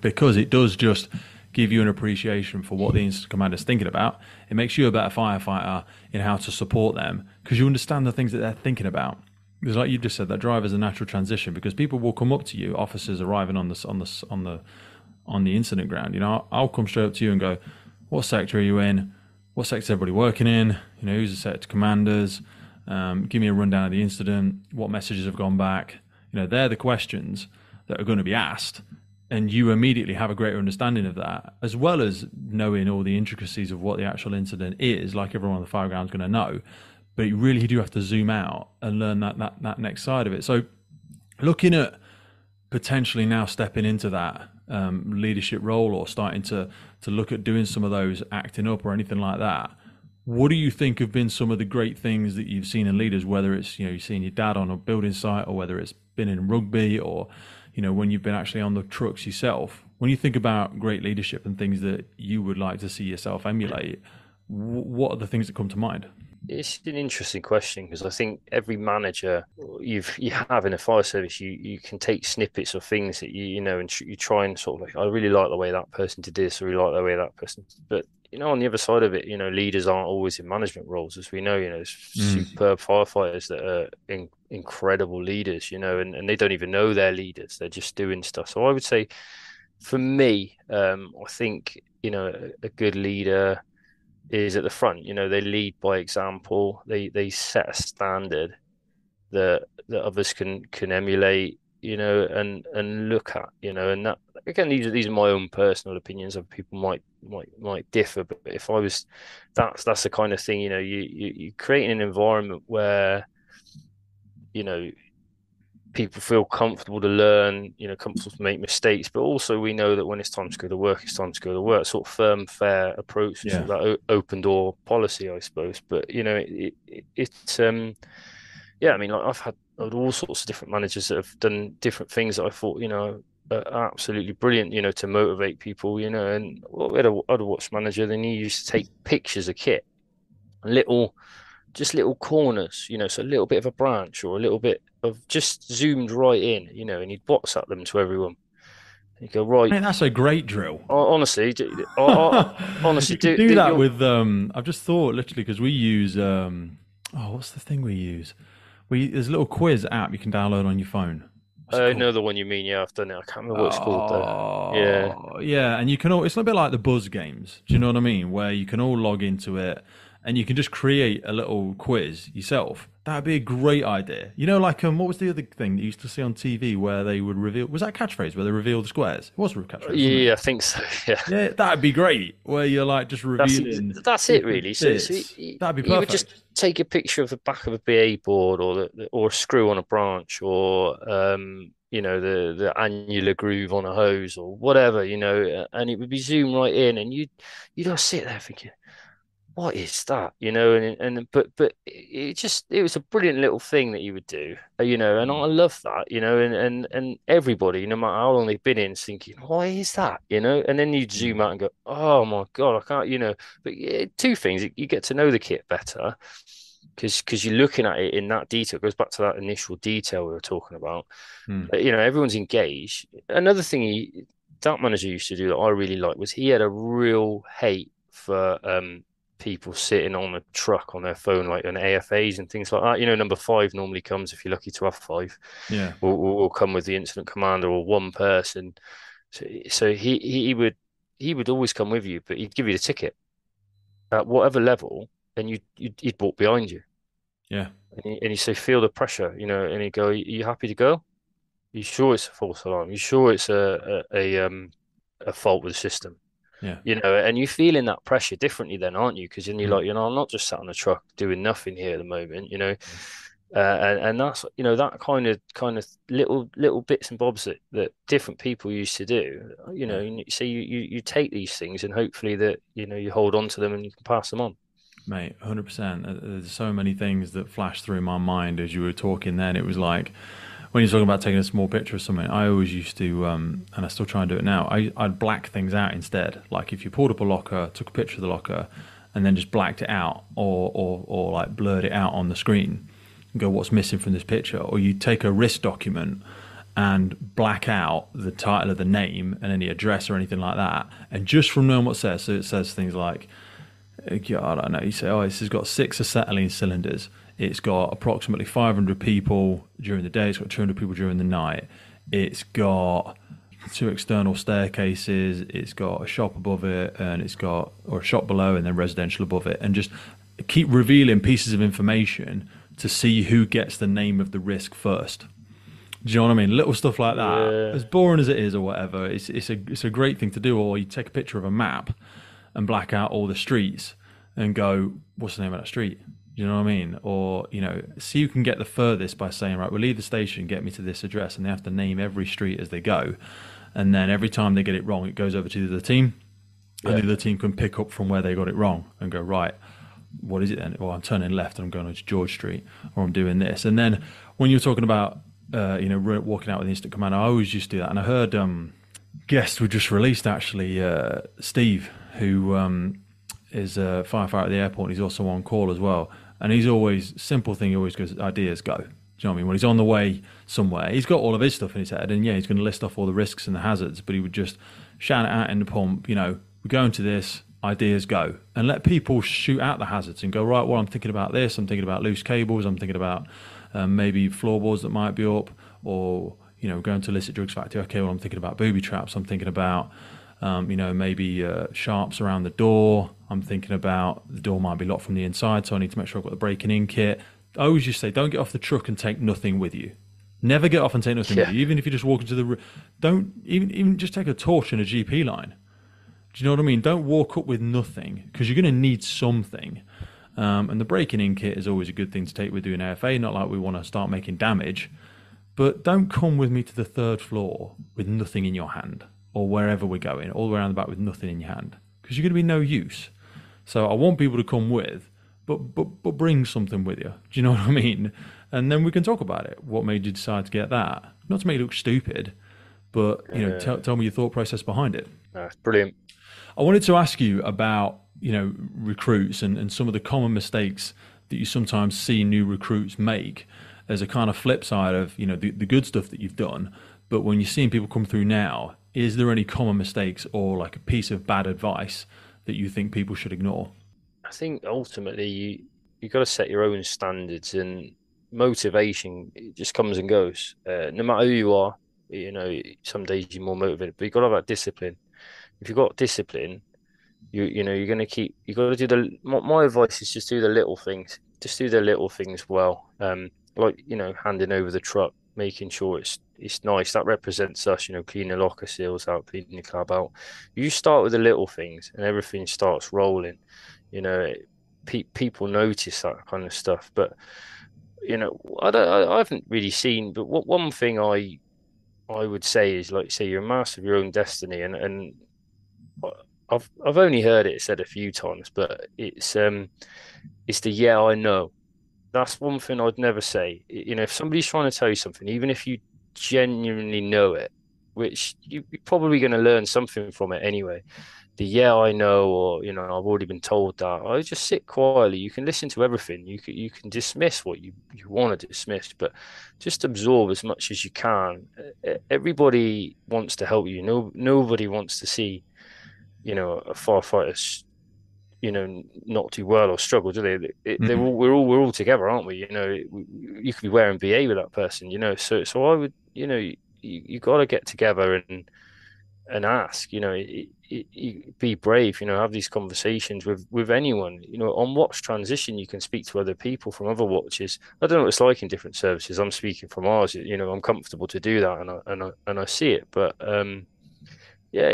because it does just give you an appreciation for what the incident commander is thinking about. It makes you a better firefighter in how to support them, because you understand the things that they're thinking about. Because, like you just said, that drive is a natural transition, because people will come up to you, officers arriving on the incident ground. You know, I'll come straight up to you and go, "What sector are you in? What sector is everybody working in? You know, who's the sector commanders? Give me a rundown of the incident. What messages have gone back?" You know, they're the questions that are going to be asked. And you immediately have a greater understanding of that, as well as knowing all the intricacies of what the actual incident is, like everyone on the fire ground is going to know. But you really do have to zoom out and learn that next side of it. So looking at potentially now stepping into that leadership role, or starting to look at doing some of those acting up or anything like that, what do you think have been some of the great things that you've seen in leaders, whether it's, you know, you've seen your dad on a building site, or whether it's been in rugby, or, you know, when you've been actually on the trucks yourself? When you think about great leadership and things that you would like to see yourself emulate, what are the things that come to mind? it's an interesting question because I think every manager you have in a fire service, you can take snippets of things that you know, and you try and sort of like, I really like the way that person did this, I really like the way that person. But on the other side of it, leaders aren't always in management roles, as we know. There's Mm. superb firefighters that are incredible leaders, and they don't even know they're leaders. They're just doing stuff. So I would say, for me, I think a good leader is at the front. They lead by example. They set a standard that others can emulate. And look at. And that, again, these are my own personal opinions. Other people might differ, but if I was, that's the kind of thing. You create an environment where you know people feel comfortable to learn, comfortable to make mistakes, but also we know that when it's time to go to work, it's time to go to work. Sort of firm, fair approach, Yeah. sort of that open door policy, I suppose. But it's yeah. I mean, like I've had all sorts of different managers that have done different things that I thought, are absolutely brilliant, to motivate people, And we had a watch manager, then he used to take pictures of kit, little just little corners, so a little bit of a branch or a little bit of just zoomed right in, and he'd WhatsApp them to everyone. He'd go, right, Mate, that's a great drill. honestly, honestly, You could do do that your. with I've just thought literally because we use oh, what's the thing we use? There's a little quiz app you can download on your phone. What's it I called? know the one you mean. Yeah, I've done it. I can't remember what it's called though. Yeah, Oh, yeah, and you can all. It's a bit like the buzz games. Do you know what I mean? Where you can all log into it, and you can just create a little quiz yourself. That'd be a great idea. Like what was the other thing that you used to see on TV where they would reveal? Was that catchphrase where they reveal the squares? It was a catchphrase, wasn't it? yeah, I think so. Yeah, Yeah, that'd be great. Where you're like just that's revealing that's it different really. So bits. That'd be you would just perfect. take a picture of the back of a BA board or or a screw on a branch or the annular groove on a hose or whatever, and it would be zoomed right in, and you'd all sit there thinking, what is that, but it was a brilliant little thing that you would do, and I love that, and everybody, no matter how long they've been in, is thinking, why is that, and then you'd Yeah. zoom out and go, oh my God, I can't, but yeah, two things, you get to know the kit better because you're looking at it in that detail. It goes back to that initial detail we were talking about. Hmm. But, everyone's engaged. Another thing that manager used to do that I really liked was he had a real hate for people sitting on a truck on their phone, like on AFAs and things like that. Number five normally comes, if you're lucky to have five, Yeah. will come with the incident commander or one person. So he would always come with you, but he'd give you the ticket at whatever level, and he'd walk behind you, Yeah. and he say, feel the pressure, and he'd go, are you happy to go? You sure it's a false alarm? You sure it's a fault with the system? Yeah. And you feeling that pressure differently then, aren't you? Because then you're Hmm. like, I'm not just sat on a truck doing nothing here at the moment, and that's that kind of little bits and bobs that different people used to do, Yeah. so you take these things and hopefully that you hold on to them and you can pass them on. Mate, 100%. There's so many things that flashed through my mind as you were talking then. It was like, when you're talking about taking a small picture of something, I always used to, and I still try and do it now, I'd black things out instead. Like if you pulled up a locker, took a picture of the locker, and then just blacked it out or like blurred it out on the screen and go, what's missing from this picture? Or you take a risk document and black out the title of the name and any address or anything like that. And just from knowing what it says, so it says things like, I don't know, you say, oh, this has got 6 acetylene cylinders. It's got approximately 500 people during the day. It's got 200 people during the night. It's got 2 external staircases. It's got a shop above it, and or a shop below, and then residential above it. And just keep revealing pieces of information to see who gets the name of the risk first. Do you know what I mean? Little stuff like that, Yeah, as boring as it is or whatever, it's a great thing to do. Or you take a picture of a map and black out all the streets and go, what's the name of that street? You know what I mean? Or, see who can get the furthest by saying, right, we'll leave the station, get me to this address, and they have to name every street as they go. And then every time they get it wrong, it goes over to the other team, and yeah, the other team can pick up from where they got it wrong and go, right, what is it then? Well, I'm turning left and I'm going to George Street, or I'm doing this. And then when you're talking about, walking out with the instant commander, I always used to do that. And I heard guest we just released actually, Steve, who is a firefighter at the airport. He's also on call as well. And he's always, simple thing, he always goes, ideas go. Do you know what I mean? When he's on the way somewhere, he's got all of his stuff in his head, and yeah, he's going to list off all the risks and the hazards, but he would just shout it out in the pump, we're going to this, ideas go. And let people shoot out the hazards and go, right, well, I'm thinking about this, I'm thinking about loose cables, I'm thinking about maybe floorboards that might be up, or, going to illicit drugs factory, okay, well, I'm thinking about booby traps, I'm thinking about maybe sharps around the door. I'm thinking about the door might be locked from the inside, so I need to make sure I've got the breaking in kit. I always just say, don't get off the truck and take nothing with you. Never get off and take nothing with you. Even if you just walk into don't even just take a torch and a GP line. Do you know what I mean? Don't walk up with nothing, because you're going to need something. And the breaking in kit is always a good thing to take with doing AFA. Not like we want to start making damage, but don't come with me to the third floor with nothing in your hand, or wherever we're going, all around the back with nothing in your hand, because you're going to be no use. So I want people to come with, but bring something with you. Do you know what I mean? And then we can talk about it. What made you decide to get that? Not to make it look stupid, but tell me your thought process behind it. That's brilliant. I wanted to ask you about recruits and some of the common mistakes that you sometimes see new recruits make as a kind of flip side of the good stuff that you've done. But when you're seeing people come through now, is there any common mistakes or like a piece of bad advice that you think people should ignore? I think ultimately you got to set your own standards, and motivation, it just comes and goes. No matter who you are, some days you're more motivated, but you got to have that discipline. If you've got discipline, you're going to you got to do my advice is just do the little things. Just do the little things well. Like, handing over the truck, making sure it's nice. That represents us, cleaning the locker seals out, cleaning the cab out. You start with the little things and everything starts rolling. People notice that kind of stuff. But, I haven't really seen, but one thing I would say is, like, say, you're a master of your own destiny, and I've only heard it said a few times, but it's the yeah, I know. That's one thing I'd never say. If somebody's trying to tell you something, even if you genuinely know it, which you're probably going to learn something from it anyway. The yeah, I know, or I've already been told that. I just sit quietly. You can listen to everything. You can dismiss what you want to dismiss, but just absorb as much as you can. Everybody wants to help you. Nobody wants to see a firefighter not do well or struggle, do they? We're all together, aren't we? You could be wearing BA with that person, So I would, you got to get together and ask, be brave, have these conversations with anyone, on watch transition. You can speak to other people from other watches. I don't know what it's like in different services. I'm speaking from ours. I'm comfortable to do that, and I see it, but yeah,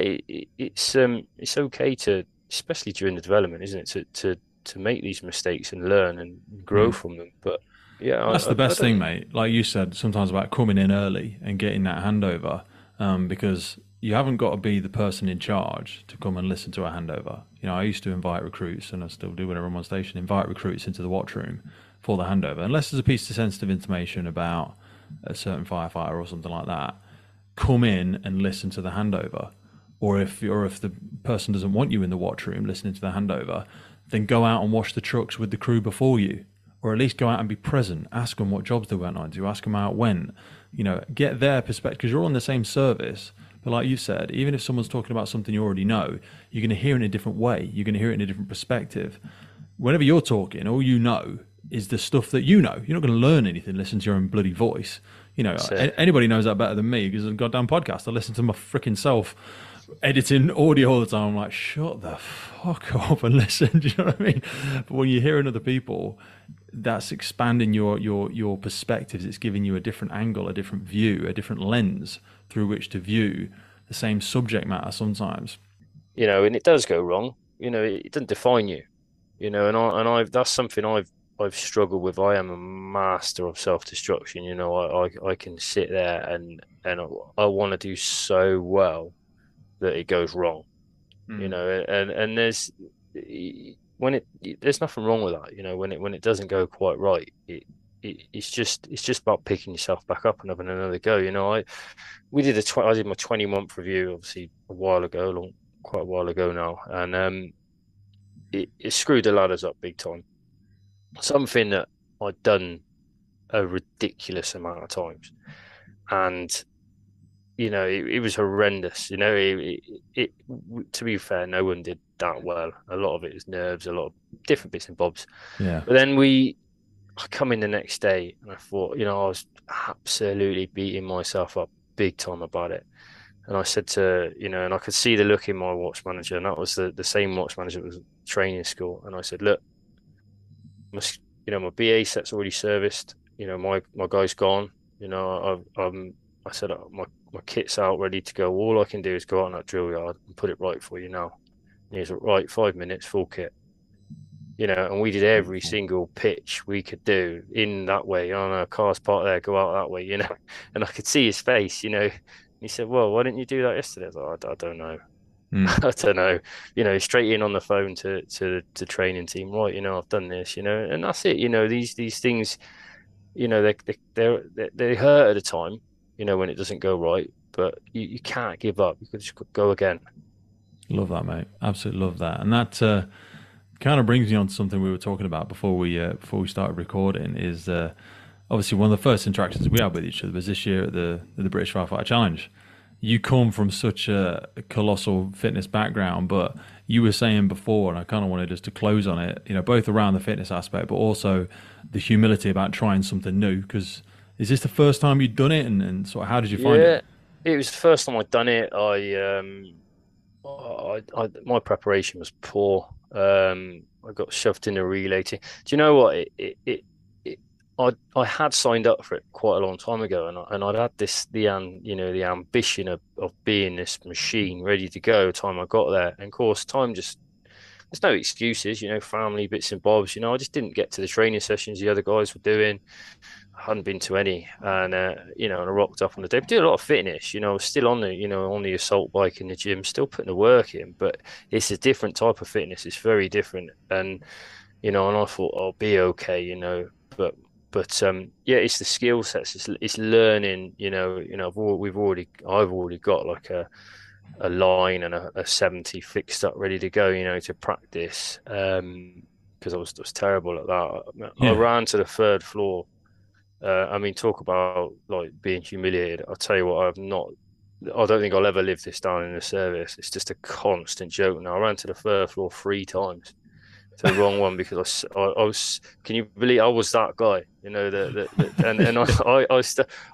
it's okay to, especially during the development, isn't it, to make these mistakes and learn and grow from them. But yeah, That's the best thing, mate. Like you said, sometimes about coming in early and getting that handover, because you haven't got to be the person in charge to come and listen to a handover. I used to invite recruits, and I still do whenever I'm on station, invite recruits into the watch room for the handover, unless there's a piece of sensitive information about a certain firefighter or something like that. Come in and listen to the handover. Or if the person doesn't want you in the watch room listening to the handover, then go out and wash the trucks with the crew before you, or at least go out and be present. Ask them what jobs they went on to. Ask them how it went. Get their perspective, because you're on the same service. But like you said, even if someone's talking about something you already know, you're going to hear it in a different way. You're going to hear it in a different perspective. Whenever you're talking, all you know is the stuff that you know. You're not going to learn anything. Listen to your own bloody voice. Anybody knows that better than me, because of a goddamn podcast. I listen to my freaking self editing audio all the time. I'm like, shut the fuck up and listen. Do you know what I mean? But when you're hearing other people, that's expanding your perspectives. It's giving you a different angle, a different view, a different lens through which to view the same subject matter sometimes. And it does go wrong. It doesn't define you. And I that's something I've struggled with. I am a master of self-destruction. I can sit there and I want to do so well that it goes wrong, and there's nothing wrong with that, when it doesn't go quite right, it's just about picking yourself back up and having another go. I did my 20-month review, obviously quite a while ago now, and it screwed the ladders up big time. something that I'd done a ridiculous amount of times. And, it was horrendous. To be fair, no one did that well. A lot of it is nerves, a lot of different bits and bobs. Yeah. But then I come in the next day and I thought, I was absolutely beating myself up big time about it. And I said and I could see the look in my watch manager, and that was the same watch manager that was training school. And I said, look, my, my BA set's already serviced. My guy's gone. I said, my kit's out ready to go. All I can do is go out on that drill yard and put it right for you now. And he's like, right, 5 minutes, full kit. And we did every Beautiful. single pitch we could do in that way. Oh no, car's parked there, go out that way, And I could see his face, He said, well, why didn't you do that yesterday? I was like, I don't know. Mm. I don't know. Straight in on the phone to the training team, right? I've done this, and that's it. These things, they hurt at the time, when it doesn't go right, but you can't give up. You could just go again. Love that, mate. Absolutely love that. And that kind of brings me on to something we were talking about before we started recording. Is obviously one of the first interactions we had with each other was this year at the British Firefighter Challenge. You come from such a colossal fitness background, but you were saying before, and I kind of wanted us to close on it, both around the fitness aspect, but also the humility about trying something new. Because is this the first time you'd done it, and sort of how did you find it? Yeah, it was the first time I'd done it. My preparation was poor. I got shoved in a relay team. Do you know what? It I had signed up for it quite a long time ago, and I'd had the ambition of being this machine ready to go. Time I got there, and of course, time just there's no excuses. Family bits and bobs. I just didn't get to the training sessions the other guys were doing. I hadn't been to any, and and I rocked up on the day. But did a lot of fitness, I was still on the assault bike in the gym, still putting the work in. But it's a different type of fitness. It's very different, and and I thought I'll be okay, but yeah, it's the skill sets. It's learning. I've already got like a line and a 70 fixed up, ready to go. To practice. Because I was terrible at that. I Yeah. ran to the third floor. Talk about like being humiliated. I'll tell you what, I don't think I'll ever live this down in the service. It's just a constant joke now. I ran to the third floor 3 times to the wrong one because I was, can you believe I was that guy, and I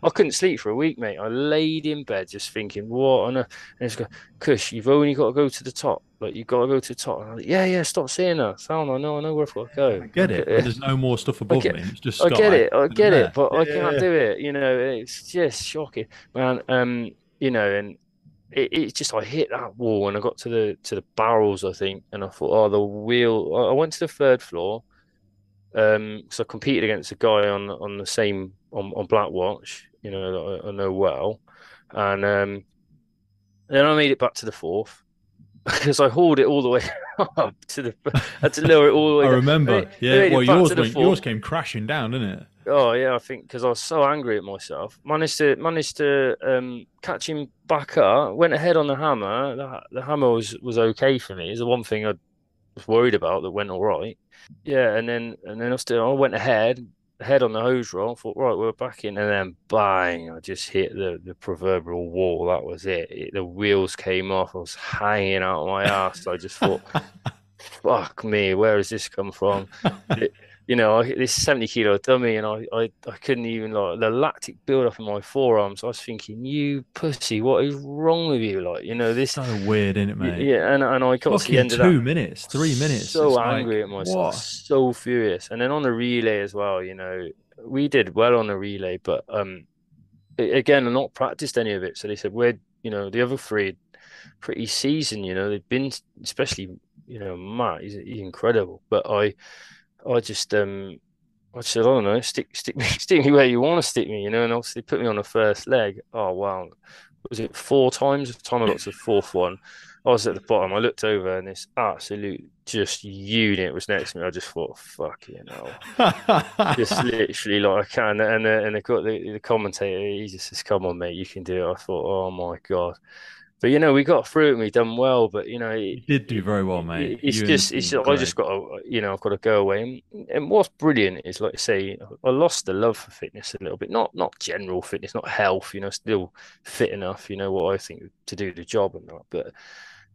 couldn't sleep for a week, mate. I laid in bed just thinking, what on earth? And it's going, Kush, you've only got to go to the top. Like, you've got to go to the top. And I'm like, yeah, stop saying that. Sound, I know where I've got to go. I get it. When there's no more stuff I above get, me, it's just I get sky. it, I And I'm get it, there. but Yeah, I yeah, can't yeah. do it. It's just shocking, man. And it's just I hit that wall and I got to the barrels, I think, and I thought, oh, the wheel. I went to the third floor, so I competed against a guy on the same on Blackwatch, that I know well, and then I made it back to the fourth because I hauled it all the way up to the. I had to lower it all the I way down. remember. I Yeah. made Well, it back yours to the went. Yours fourth. came crashing down, didn't it? Oh yeah, I think because I was so angry at myself, managed to catch him back up. Went ahead on the hammer. The hammer was okay for me. It's the one thing I was worried about that went all right. Yeah, and then I went ahead on the hose roll. Thought right, we're back in, and then bang! I just hit the proverbial wall. That was it. The wheels came off. I was hanging out of my ass. I just thought, fuck me, where has this come from? This 70 kilo dummy, and I couldn't even like the lactic build up in my forearms. I was thinking, you pussy, what is wrong with you? Like, this, So weird, isn't it, mate? yeah, and I got to the Fucking end of that. 2 minutes, 3 minutes. So It's like angry at myself, what? so furious. And then on the relay as well, we did well on the relay, but again, I not practiced any of it. So they said the other three pretty seasoned. They've been, especially Matt. He's incredible, but I said, I don't know, stick me, stick me where you want to stick me, and obviously put me on the first leg. Oh wow, was it 4 times? The time I got to the fourth one, I was at the bottom. I looked over and this absolute just unit was next to me. I just thought, fuck just literally like I can. And the commentator, he just says, "Come on, mate, you can do it." I thought, oh my god. But we got through it and we done well. But You did do very well, mate. it's You and the just team were I great. just got to I've got to go away. And what's brilliant is, like I say, I lost the love for fitness a little bit. Not general fitness, not health. Still fit enough. What I think to do the job and that. But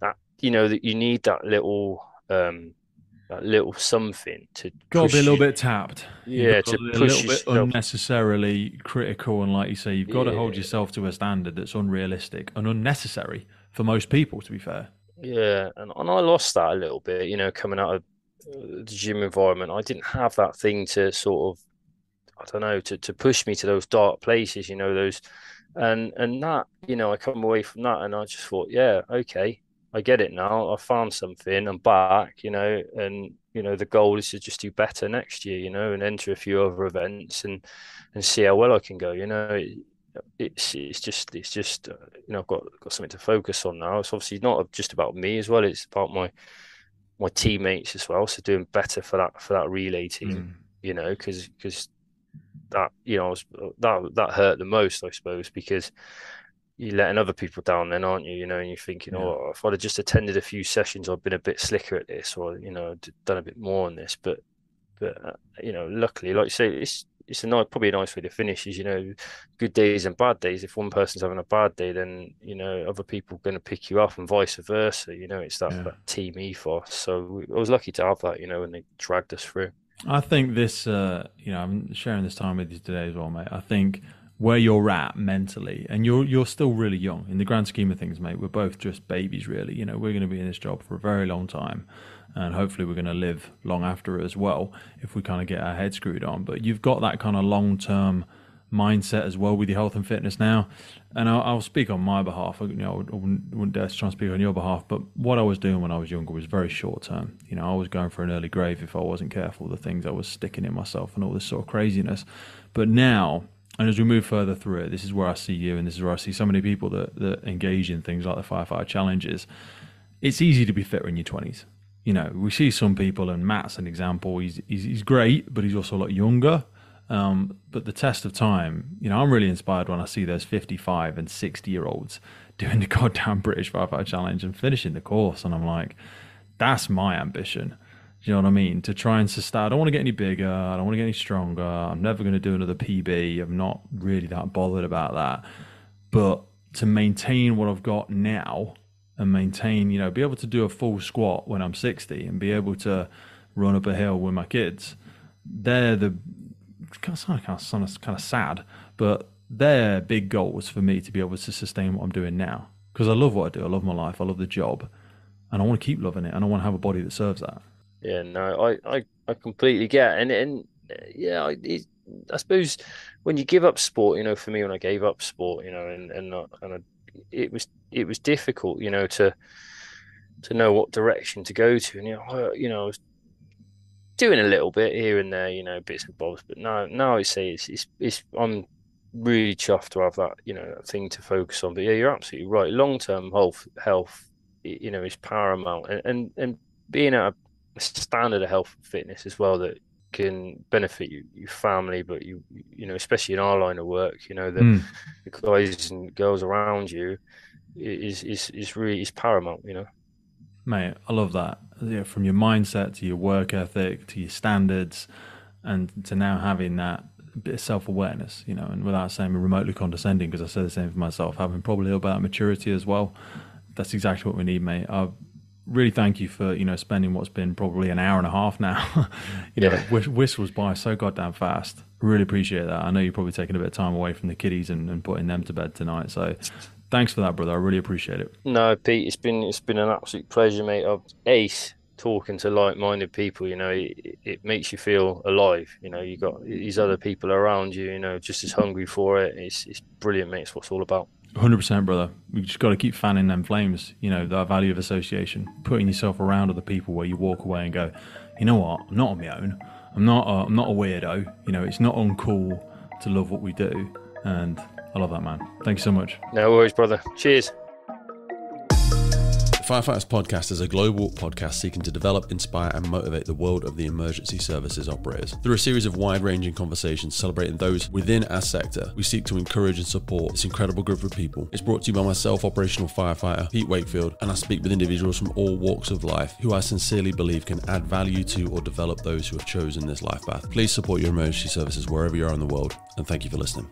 that that you need that little something to Got to be a push little you. bit tapped. You've Yeah, got to to be a push little bit yourself. unnecessarily critical, and like you say, you've got to hold Yeah, yourself to a standard that's unrealistic and unnecessary for most people. To be fair, yeah, and I lost that a little bit. Coming out of the gym environment, I didn't have that thing to sort of, I don't know, to push me to those dark places. Those, and that, I come away from that, and I just thought, yeah, okay, I get it now. I found something. I'm back. And the goal is to just do better next year. And enter a few other events and see how well I can go. It's just I've got something to focus on now. It's obviously not just about me as well. It's about my teammates as well. So doing better for that relay team. mm, Because that that hurt the most, I suppose, because you're letting other people down then, aren't you? And you're thinking, yeah, oh, if I'd have just attended a few sessions, I'd been a bit slicker at this, or done a bit more on this. But luckily, like you say, it's probably a nice way to finish. Is good days and bad days. If one person's having a bad day, then other people are going to pick you up, and vice versa. It's that yeah. that team ethos. So I was lucky to have that. When they dragged us through. I think this, I'm sharing this time with you today as well, mate. I think where you're at mentally, and you're still really young in the grand scheme of things, mate. We're both just babies, really. We're going to be in this job for a very long time, and hopefully we're going to live long after it as well if we kind of get our head screwed on. But you've got that kind of long term mindset as well with your health and fitness now. And I'll speak on my behalf. I wouldn't dare to try and speak on your behalf. But what I was doing when I was younger was very short term. I was going for an early grave if I wasn't careful. The things I was sticking in myself and all this sort of craziness. But now, and as we move further through it, this is where I see you, and this is where I see so many people that engage in things like the firefighter challenges. It's easy to be fitter in your 20s. We see some people, and Matt's an example. He's great, but he's also a lot younger. But the test of time, I'm really inspired when I see those 55 and 60-year-olds doing the goddamn British Firefighter Challenge and finishing the course. And I'm like, that's my ambition. Do you know what I mean? To try and sustain. I don't want to get any bigger. I don't want to get any stronger. I'm never going to do another PB. I'm not really that bothered about that. But to maintain what I've got now and maintain, be able to do a full squat when I'm 60 and be able to run up a hill with my kids, they're the kind of sad, but they're big goals for me to be able to sustain what I'm doing now. Because I love what I do. I love my life. I love the job. And I want to keep loving it. And I want to have a body that serves that. Yeah, no, I completely get it. And yeah, I suppose when you give up sport, for me, when I gave up sport, it was difficult, to know what direction to go to. And I was doing a little bit here and there, bits and bobs. But now I say it's I'm really chuffed to have that, that thing to focus on. But yeah, you're absolutely right. Long term health, is paramount, and being at a standard of health and fitness as well that can benefit your family, but especially in our line of work, Mm. the guys and girls around you is really is paramount. Mate, I love that. Yeah, from your mindset to your work ethic to your standards and to now having that bit of self awareness, and without saying remotely condescending, because I say the same for myself, having probably a little bit of maturity as well. That's exactly what we need, mate. I really thank you for spending what's been probably an hour and a half now. Yeah. Whistles by so goddamn fast. Really appreciate that. I know you're probably taking a bit of time away from the kiddies and putting them to bed tonight. So thanks for that, brother. I really appreciate it. No, Pete, it's been an absolute pleasure, mate. Of ace talking to like-minded people. It makes you feel alive. You got these other people around you. Just as hungry for it. It's brilliant, mate. It's what it's all about. 100%, brother. We just got to keep fanning them flames. The value of association, putting yourself around other people where you walk away and go, you know what? I'm not on my own. I'm not a weirdo. It's not uncool to love what we do, and I love that, man. Thank you so much. No worries, brother. Cheers. Firefighters podcast is a global podcast seeking to develop, inspire, and motivate the world of the emergency services operators. Through a series of wide-ranging conversations celebrating those within our sector, we seek to encourage and support this incredible group of people. It's brought to you by myself, operational firefighter Pete Wakefield, and I speak with individuals from all walks of life who I sincerely believe can add value to or develop those who have chosen this life path. Please support your emergency services wherever you are in the world, and thank you for listening.